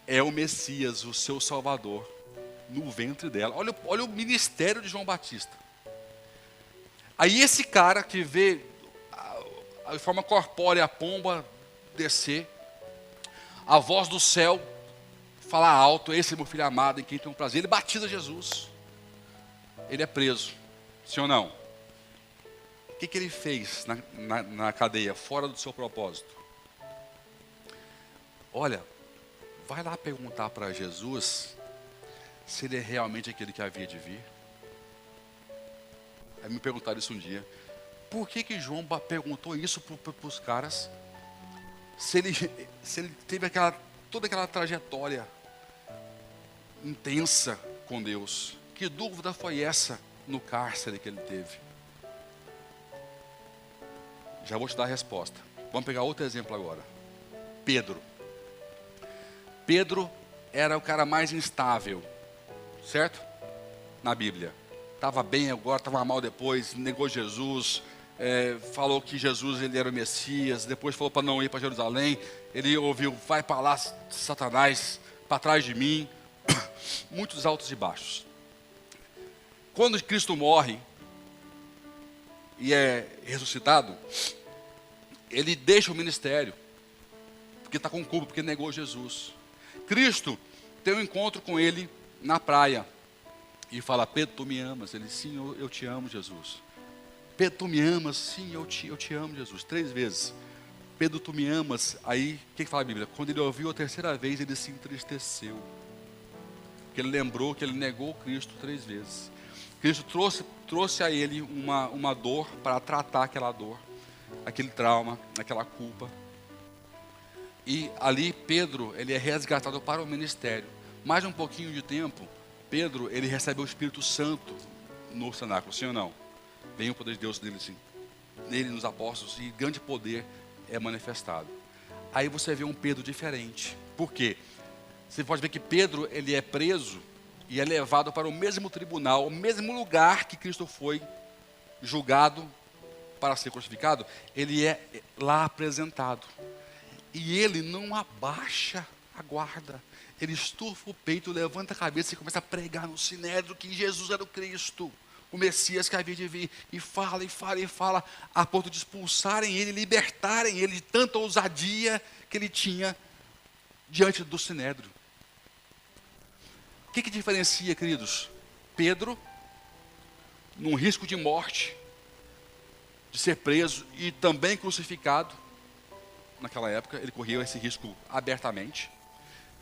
é o Messias, o seu Salvador, no ventre dela. Olha o ministério de João Batista. Aí esse cara que vê de forma corpórea a pomba descer, a voz do céu falar alto, esse é meu filho amado em quem tem um prazer, ele batiza Jesus. Ele é preso, sim ou não? O que ele fez na cadeia, fora do seu propósito? Olha, vai lá perguntar para Jesus se ele é realmente aquele que havia de vir. Aí me perguntaram isso um dia. Por que João perguntou isso para os caras? Se ele teve toda aquela trajetória intensa com Deus. Que dúvida foi essa no cárcere que ele teve? Já vou te dar a resposta. Vamos pegar outro exemplo agora. Pedro. Pedro era o cara mais instável, certo? Na Bíblia. Estava bem agora, estava mal depois, negou Jesus, falou que Jesus ele era o Messias, depois falou para não ir para Jerusalém, ele ouviu, vai para lá, Satanás, para trás de mim. Muitos altos e baixos. Quando Cristo morre e é ressuscitado, ele deixa o ministério, porque está com culpa, porque negou Jesus. Cristo tem um encontro com ele na praia e fala, Pedro, tu me amas? Ele, sim, eu te amo, Jesus. Pedro, tu me amas? Sim, eu te amo, Jesus. 3 vezes. Pedro, tu me amas? Aí, o que fala a Bíblia? Quando ele ouviu a 3ª vez, ele se entristeceu. Porque ele lembrou que ele negou Cristo 3 vezes. Cristo trouxe a ele uma dor para tratar aquela dor, aquele trauma, aquela culpa. E ali Pedro, ele é resgatado para o ministério. Mais um pouquinho de tempo, Pedro, ele recebe o Espírito Santo no cenáculo, sim ou não? Vem o poder de Deus nele, sim. Nele, nos apóstolos, e grande poder é manifestado. Aí você vê um Pedro diferente. Por quê? Você pode ver que Pedro, ele é preso e é levado para o mesmo tribunal, o mesmo lugar que Cristo foi julgado para ser crucificado, ele é lá apresentado. E ele não abaixa a guarda. Ele estufa o peito, levanta a cabeça e começa a pregar no sinédrio que Jesus era o Cristo, o Messias que havia de vir. E fala, e fala, e fala, a ponto de expulsarem ele, libertarem ele de tanta ousadia que ele tinha diante do sinédrio. O que diferencia, queridos? Pedro, num risco de morte, de ser preso e também crucificado, naquela época, ele corria esse risco abertamente,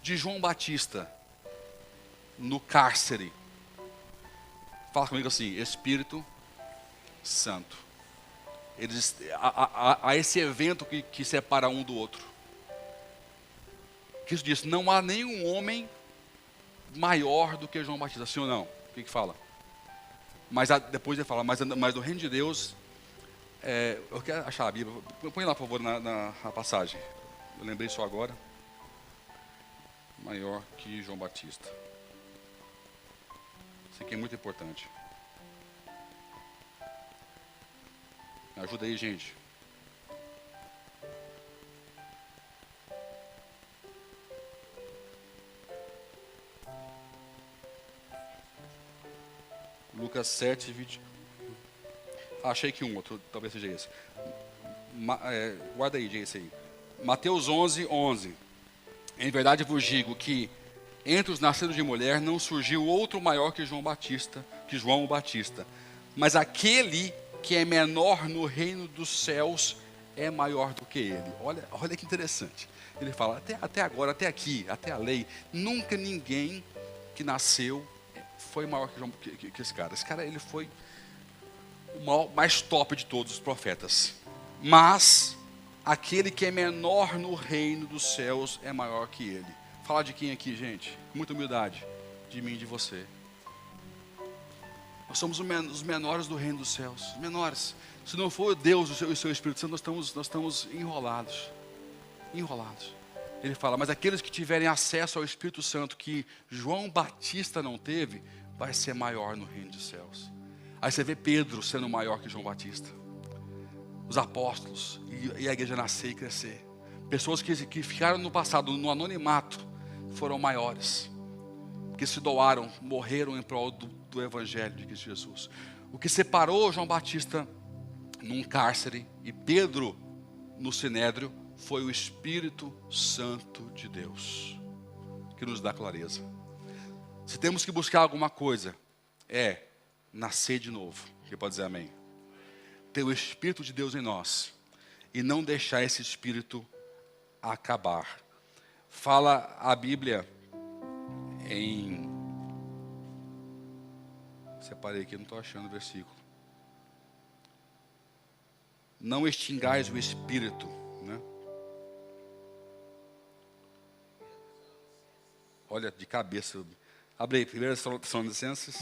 de João Batista, no cárcere. Fala comigo assim, Espírito Santo. Há esse evento que separa um do outro. Cristo disse, não há nenhum homem maior do que João Batista, sim ou não? O que fala? Mas depois ele fala, mas no reino de Deus, eu quero achar a Bíblia, põe lá por favor na passagem, eu lembrei só agora, maior que João Batista, isso aqui é muito importante, me ajuda aí, gente. Lucas 7, 20. Achei que um outro, talvez seja esse. Guarda aí, esse aí. Mateus 11, 11. Em verdade vos digo que entre os nascidos de mulher não surgiu outro maior que João o Batista. Mas aquele que é menor no reino dos céus é maior do que ele. Olha que interessante. Ele fala, até agora, até aqui, até a lei, nunca ninguém que nasceu foi maior que esse cara. Esse cara, ele foi o mais top de todos os profetas. Mas aquele que é menor no reino dos céus é maior que ele. Falar de quem aqui, gente? Com muita humildade. De mim e de você. Nós somos os menores do reino dos céus. Os menores. Se não for Deus e o seu Espírito Santo, nós estamos enrolados. Enrolados. Ele fala, mas aqueles que tiverem acesso ao Espírito Santo que João Batista não teve, vai ser maior no reino dos céus. Aí você vê Pedro sendo maior que João Batista. Os apóstolos, e a igreja nascer e crescer. Pessoas que ficaram no passado, no anonimato, foram maiores. Que se doaram, morreram em prol do Evangelho de Cristo Jesus. O que separou João Batista num cárcere e Pedro no sinédrio foi o Espírito Santo de Deus, que nos dá clareza. Se temos que buscar alguma coisa, é nascer de novo. Quem pode dizer amém? Ter o Espírito de Deus em nós e não deixar esse Espírito acabar. Fala a Bíblia em... Separei aqui, não estou achando o versículo. Não extingais o Espírito, né? Olha, de cabeça. Abre aí, 1 Tessalonicenses.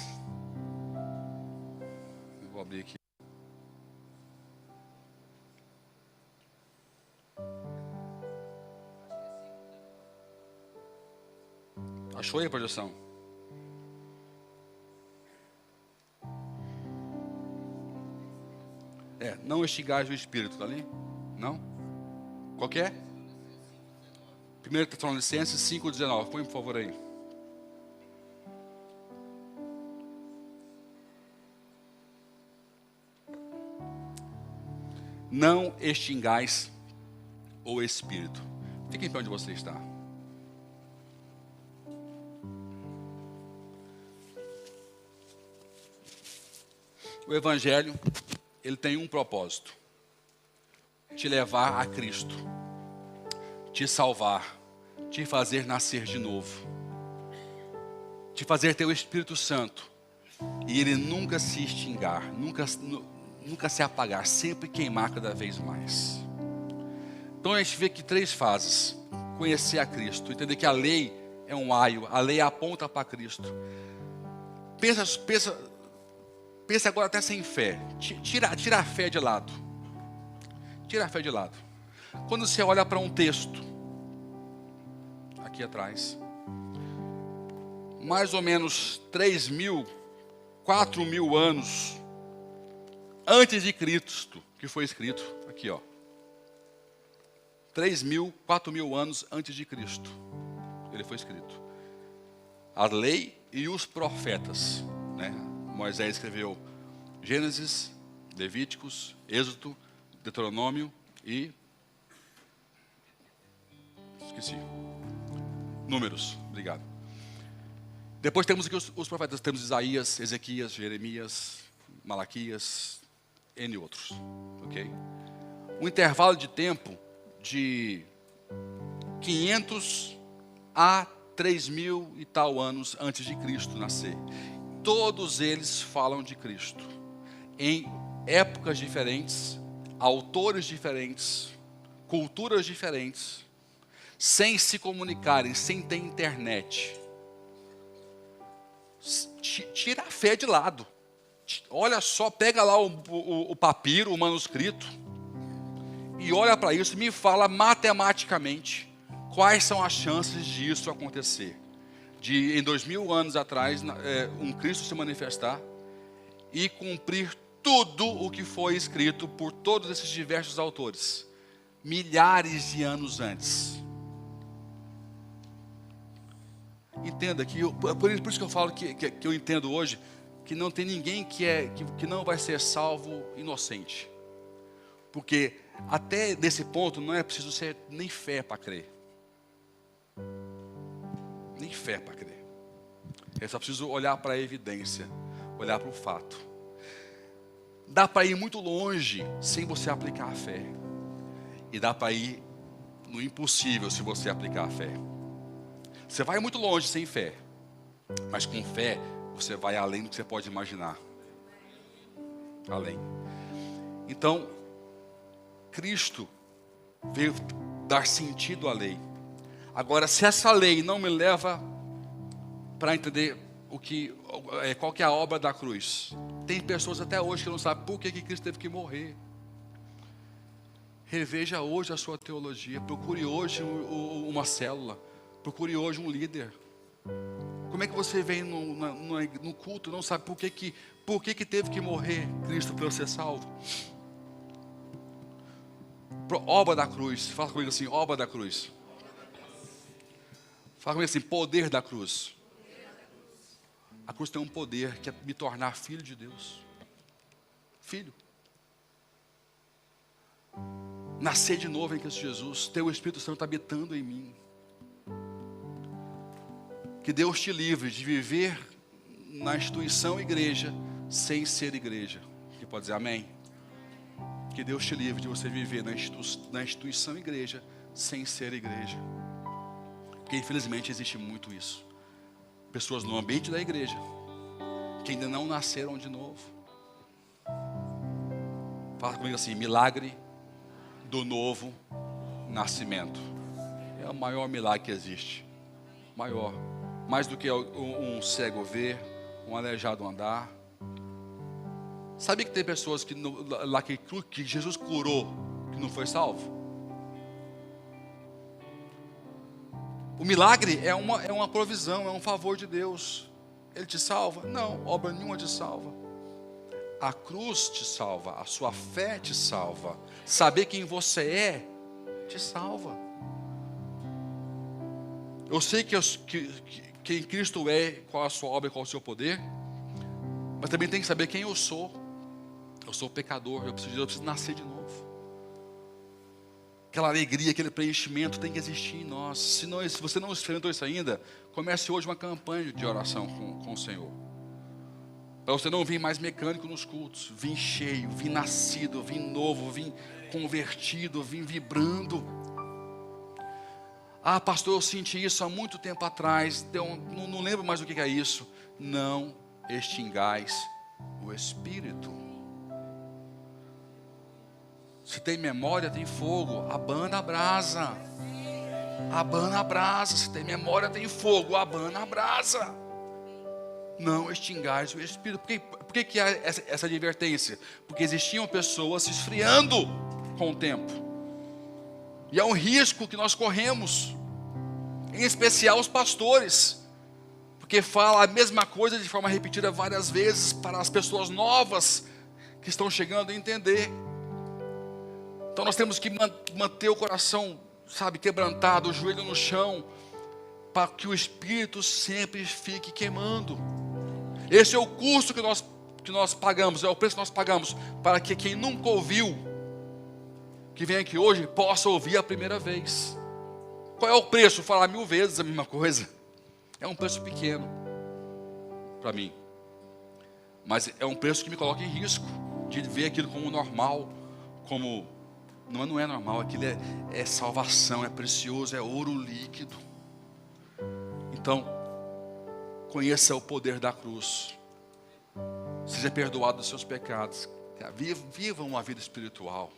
Vou abrir aqui. Achou aí a projeção? Não extingais o Espírito, tá ali? Não? Qual que é? 1 Tessalonicenses 5,19. Põe, por favor, aí. Não extingais o Espírito. Fique em pé onde você está. O Evangelho, ele tem um propósito: te levar a Cristo, te salvar, te fazer nascer de novo, te fazer ter o Espírito Santo e ele nunca se extinguir, nunca se apagar, sempre queimar cada vez mais. Então a gente vê aqui 3 fases: conhecer a Cristo, entender que a lei é um aio, a lei aponta para Cristo. Pensa agora até sem fé. Tira a fé de lado. Tira a fé de lado. Quando você olha para um texto, aqui atrás, mais ou menos 3.000, 4.000 anos antes de Cristo, que foi escrito, aqui ó. 3.000, 4.000 anos antes de Cristo, ele foi escrito. A lei e os profetas, né? Moisés escreveu Gênesis, Levíticos, Êxodo, Deuteronômio e... esqueci. Números, obrigado. Depois temos aqui os profetas, temos Isaías, Ezequias, Jeremias, Malaquias, N outros. Ok? Um intervalo de tempo de 500 a 3.000 e tal anos antes de Cristo nascer. Todos eles falam de Cristo, em épocas diferentes, autores diferentes, culturas diferentes, sem se comunicarem, sem ter internet. Tira a fé de lado. Olha só, pega lá o papiro, o manuscrito, e olha para isso e me fala matematicamente quais são as chances disso acontecer. De em 2.000 anos atrás, um Cristo se manifestar e cumprir tudo o que foi escrito por todos esses diversos autores, milhares de anos antes. Entenda que, por isso que eu falo que eu entendo hoje, que não tem ninguém que não vai ser salvo inocente. Porque até nesse ponto não é preciso ser nem fé para crer. Nem fé para crer. É só preciso olhar para a evidência, olhar para o fato. Dá para ir muito longe sem você aplicar a fé. E dá para ir no impossível se você aplicar a fé. Você vai muito longe sem fé. Mas com fé, você vai além do que você pode imaginar. Além. Então, Cristo veio dar sentido à lei. Agora, se essa lei não me leva para entender qual que é a obra da cruz. Tem pessoas até hoje que não sabem por que Cristo teve que morrer. Reveja hoje a sua teologia. Procure hoje uma célula. Procure hoje um líder. Como é que você vem no culto e não sabe por que teve que morrer Cristo para ser salvo? Obra da cruz. Fala comigo assim, obra da cruz. Fala comigo assim, poder da cruz. A cruz tem um poder que é me tornar filho de Deus. Filho. Nascer de novo em Cristo Jesus. Ter o Espírito Santo habitando em mim. Que Deus te livre de viver na instituição igreja sem ser igreja. Você pode dizer amém? Que Deus te livre de você viver na instituição igreja sem ser igreja. Porque infelizmente existe muito isso. Pessoas no ambiente da igreja que ainda não nasceram de novo. Fala comigo assim, milagre do novo nascimento. É o maior milagre que existe. Maior. Mais do que um cego ver, um aleijado andar. Sabe que tem pessoas que Jesus curou, que não foi salvo? O milagre é uma provisão, é um favor de Deus. Ele te salva? Não, obra nenhuma te salva. A cruz te salva, a sua fé te salva. Saber quem você é, te salva. Eu sei que quem Cristo é, qual a sua obra e qual o seu poder. Mas também tem que saber quem eu sou. Eu sou pecador, eu preciso nascer de novo. Aquela alegria, aquele preenchimento tem que existir em nós. Se você não experimentou isso ainda, comece hoje uma campanha de oração com o Senhor. Para você não vir mais mecânico nos cultos. Vir cheio, vir nascido, vir novo, vir convertido, vir vibrando. Ah, pastor, eu senti isso há muito tempo atrás. Não lembro mais o que é isso. Não extingais o Espírito. Se tem memória, tem fogo. Abana a brasa. Abana a brasa. Se tem memória, tem fogo. Abana a brasa. Não extingais o Espírito. Por que há essa advertência? Porque existiam pessoas se esfriando com o tempo. E é um risco que nós corremos. Em especial os pastores. Porque fala a mesma coisa de forma repetida várias vezes para as pessoas novas que estão chegando a entender. Então nós temos que manter o coração, quebrantado, o joelho no chão, para que o Espírito sempre fique queimando. Esse é o custo que nós pagamos, é o preço que nós pagamos, para que quem nunca ouviu, que vem aqui hoje, possa ouvir a primeira vez. Qual é o preço? Falar 1000 vezes a mesma coisa. É um preço pequeno, para mim. Mas é um preço que me coloca em risco, de ver aquilo como normal, como... Não é normal, aquilo é salvação, é precioso, é ouro líquido. Então, conheça o poder da cruz. Seja perdoado dos seus pecados. Viva uma vida espiritual.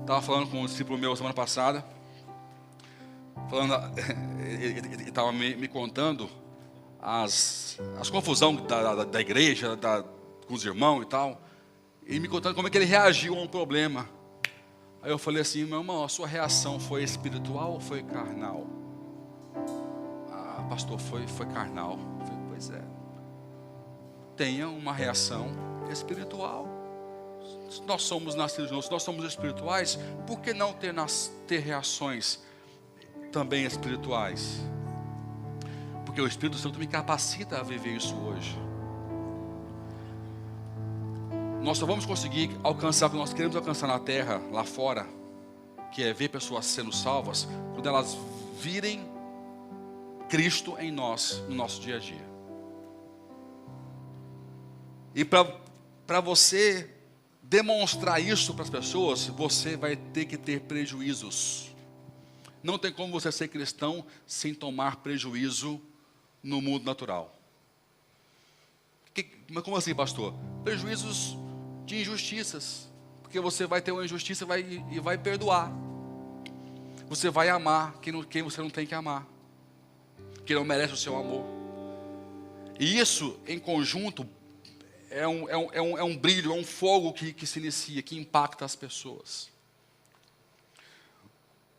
Estava falando com um discípulo meu semana passada. Ele estava me contando as confusões da igreja, com os irmãos e tal. E me contando como é que ele reagiu a um problema. Aí eu falei assim, meu irmão, a sua reação foi espiritual ou foi carnal? Ah, pastor, foi carnal. Eu falei, pois é. Tenha uma reação espiritual. Se nós somos nascidos de novo, se nós somos espirituais, por que não ter reações também espirituais? Porque o Espírito Santo me capacita a viver isso hoje. Nós só vamos conseguir alcançar o que nós queremos alcançar na terra, lá fora, que é ver pessoas sendo salvas, quando elas virem Cristo em nós, no nosso dia a dia. E para você demonstrar isso para as pessoas, você vai ter que ter prejuízos. Não tem como você ser cristão sem tomar prejuízo no mundo natural. Mas como assim, pastor? Prejuízos de injustiças, porque você vai ter uma injustiça e vai perdoar. Você vai amar quem você não tem que amar, que não merece o seu amor. E isso, em conjunto, é um brilho, é um fogo que se inicia, que impacta as pessoas.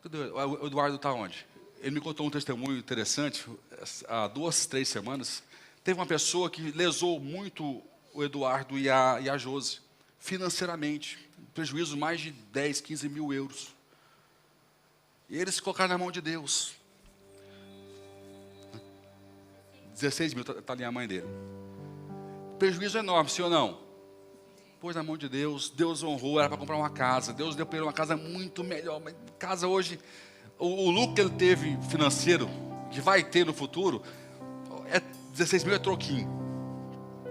O Eduardo está onde? Ele me contou um testemunho interessante. Há 2, 3 semanas, teve uma pessoa que lesou muito o Eduardo e a Josi, financeiramente. Prejuízo de mais de 10, 15 mil euros. E eles se colocaram na mão de Deus. 16 mil, está ali a mãe dele. Prejuízo enorme, sim ou não? Pôs na mão de Deus, Deus honrou, era para comprar uma casa. Deus deu para ele uma casa muito melhor. Mas casa hoje, o lucro que ele teve financeiro, que vai ter no futuro, 16 mil é troquinho.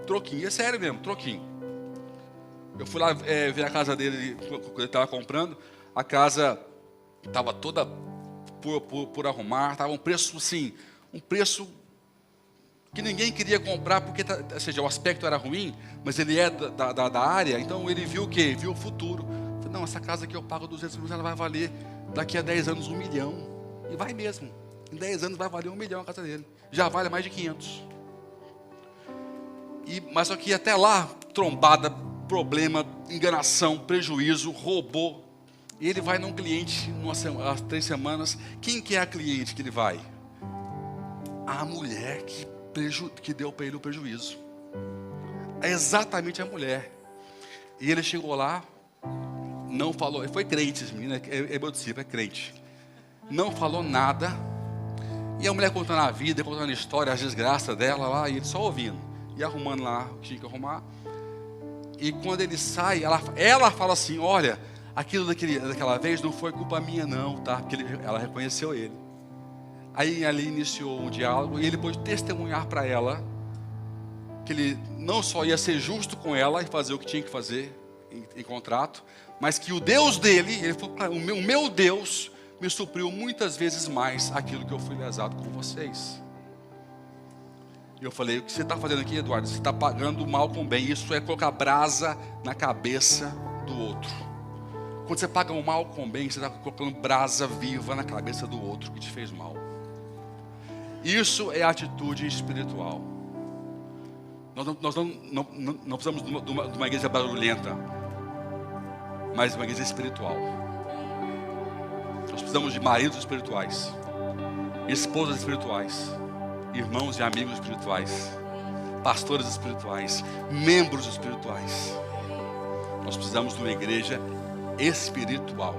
Troquinho, é sério mesmo, troquinho. Eu fui lá ver a casa dele, quando ele estava comprando. A casa estava toda por arrumar, estava um preço assim, um preço que ninguém queria comprar, porque, ou seja, o aspecto era ruim, mas ele é da área, então ele viu o quê? Viu o futuro. Falei, não, essa casa que eu pago 200 mil, ela vai valer daqui a 10 anos 1 milhão. E vai mesmo. Em 10 anos vai valer 1 milhão a casa dele. Já vale mais de 500. Mas só que até lá, trombada, problema, enganação, prejuízo, roubou. E ele vai num cliente, há 3 semanas. Quem que é a cliente que ele vai? A mulher que deu para ele o prejuízo. É exatamente a mulher. E ele chegou lá, não falou, foi crente, esse menino, é meu discípulo, é crente. Não falou nada. E a mulher contando a vida, contando a história, as desgraças dela lá, e ele só ouvindo. E arrumando lá o que tinha que arrumar. E quando ele sai, ela fala assim, olha, aquilo daquela vez não foi culpa minha não, tá? Porque ela reconheceu ele. Aí ali iniciou um diálogo e ele pôde testemunhar para ela que ele não só ia ser justo com ela e fazer o que tinha que fazer em contrato, mas que o Deus dele, ele falou, o meu Deus me supriu muitas vezes mais aquilo que eu fui lesado com vocês. E eu falei, o que você está fazendo aqui, Eduardo? Você está pagando o mal com o bem. Isso é colocar brasa na cabeça do outro. Quando você paga o mal com o bem, você está colocando brasa viva na cabeça do outro que te fez mal. Isso é atitude espiritual. Nós não precisamos de uma igreja barulhenta, mas de uma igreja espiritual. Nós precisamos de maridos espirituais, esposas espirituais, irmãos e amigos espirituais, pastores espirituais, membros espirituais. Nós precisamos de uma igreja espiritual,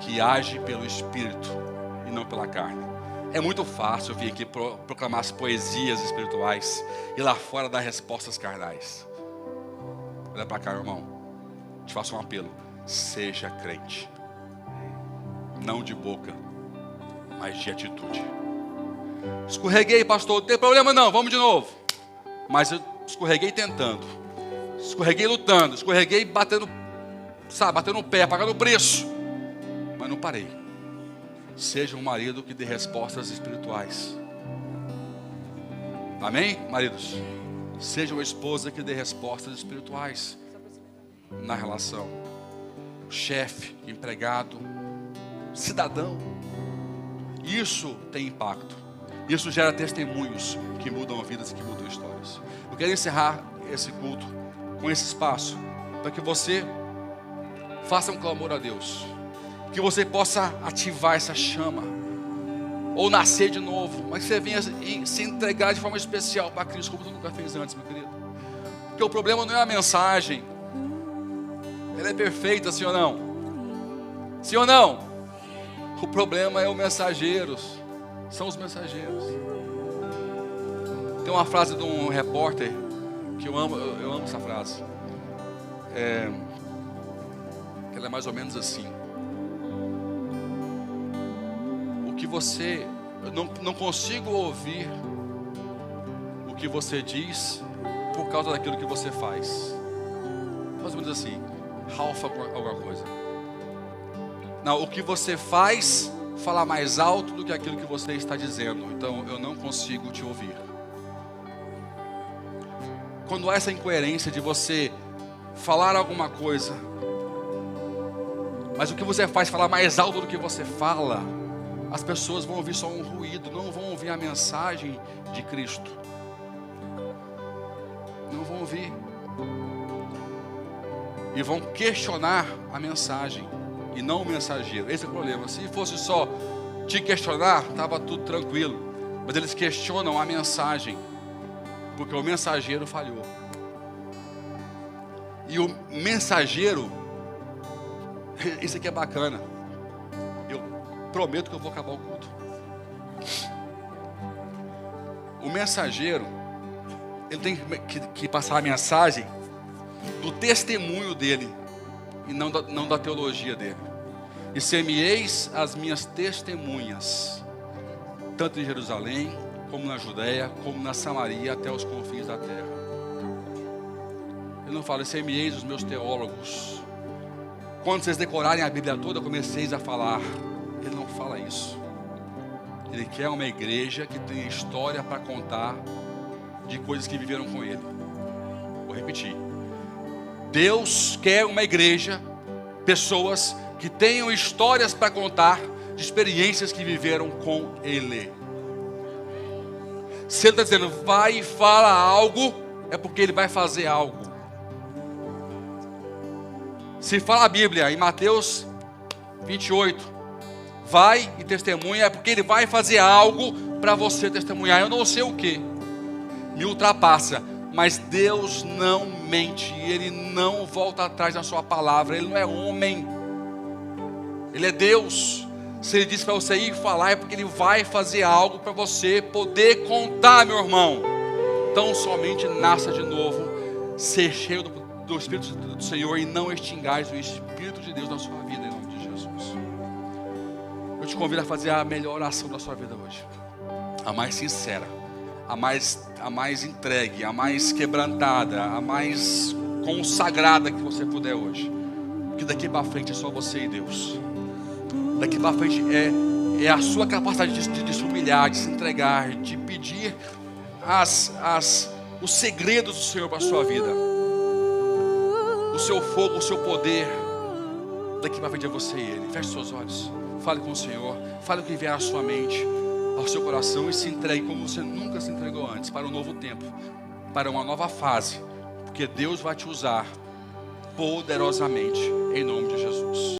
que age pelo Espírito e não pela carne. É muito fácil vir aqui proclamar as poesias espirituais e lá fora dar respostas carnais. Olha para cá, irmão. Te faço um apelo. Seja crente. Não de boca, mas de atitude. Escorreguei, pastor. Não tem problema não, vamos de novo. Mas eu escorreguei tentando. Escorreguei lutando. Escorreguei batendo o pé, pagando o preço. Mas não parei. Seja um marido que dê respostas espirituais. Amém, maridos? Seja uma esposa que dê respostas espirituais na relação. Chefe, empregado, cidadão. Isso tem impacto. Isso gera testemunhos que mudam vidas e que mudam histórias. Eu quero encerrar esse culto com esse espaço para que você faça um clamor a Deus. Que você possa ativar essa chama, ou nascer de novo, mas que você venha se entregar de forma especial para Cristo, como você nunca fez antes, meu querido. Porque o problema não é a mensagem, ela é perfeita, sim ou não? Sim ou não? O problema é os mensageiros, são os mensageiros. Tem uma frase de um repórter que eu amo essa frase. Ela é mais ou menos assim. Eu não consigo ouvir o que você diz por causa daquilo que você faz. Mais ou menos assim, Ralph alguma coisa. Não, o que você faz fala mais alto do que aquilo que você está dizendo. Então eu não consigo te ouvir. Quando há essa incoerência de você falar alguma coisa, mas o que você faz falar mais alto do que você fala, as pessoas vão ouvir só um ruído, não vão ouvir a mensagem de Cristo. Não vão ouvir. E vão questionar a mensagem e não o mensageiro. Esse é o problema. Se fosse só te questionar, estava tudo tranquilo. Mas eles questionam a mensagem, porque o mensageiro falhou. E o mensageiro, isso aqui é bacana. Eu prometo que eu vou acabar o culto. O mensageiro, ele tem que passar a mensagem do testemunho dele e não da teologia dele. E semieis as minhas testemunhas, tanto em Jerusalém, como na Judéia, como na Samaria, até os confins da terra. Ele não fala, semieis os meus teólogos. Quando vocês decorarem a Bíblia toda, comeceis a falar. Ele não fala isso. Ele quer uma igreja que tenha história para contar de coisas que viveram com ele. Vou repetir. Deus quer uma igreja, pessoas que tenham histórias para contar de experiências que viveram com ele. Se ele está dizendo, vai e fala algo, é porque ele vai fazer algo. Se fala a Bíblia em Mateus 28, vai e testemunha, é porque ele vai fazer algo para você testemunhar. Eu não sei o que, me ultrapassa, mas Deus não mente, Ele não volta atrás na sua palavra, Ele não é homem, Ele é Deus. Se Ele disse para você ir falar, é porque Ele vai fazer algo para você poder contar, meu irmão. Então somente nasça de novo, ser cheio do Espírito do Senhor e não extingais o Espírito de Deus na sua vida, em nome de Jesus. Eu te convido a fazer a melhor oração da sua vida hoje, a mais sincera, a mais entregue, a mais quebrantada, a mais consagrada que você puder hoje. Porque daqui para frente é só você e Deus. Daqui para frente é a sua capacidade de se humilhar, de se entregar, de pedir os segredos do Senhor para a sua vida. O seu fogo, o seu poder. Daqui para frente é você e Ele. Feche seus olhos. Fale com o Senhor. Fale o que vier à sua mente, ao seu coração, e se entregue como você nunca se entregou antes, para um novo tempo, para uma nova fase, porque Deus vai te usar poderosamente, em nome de Jesus.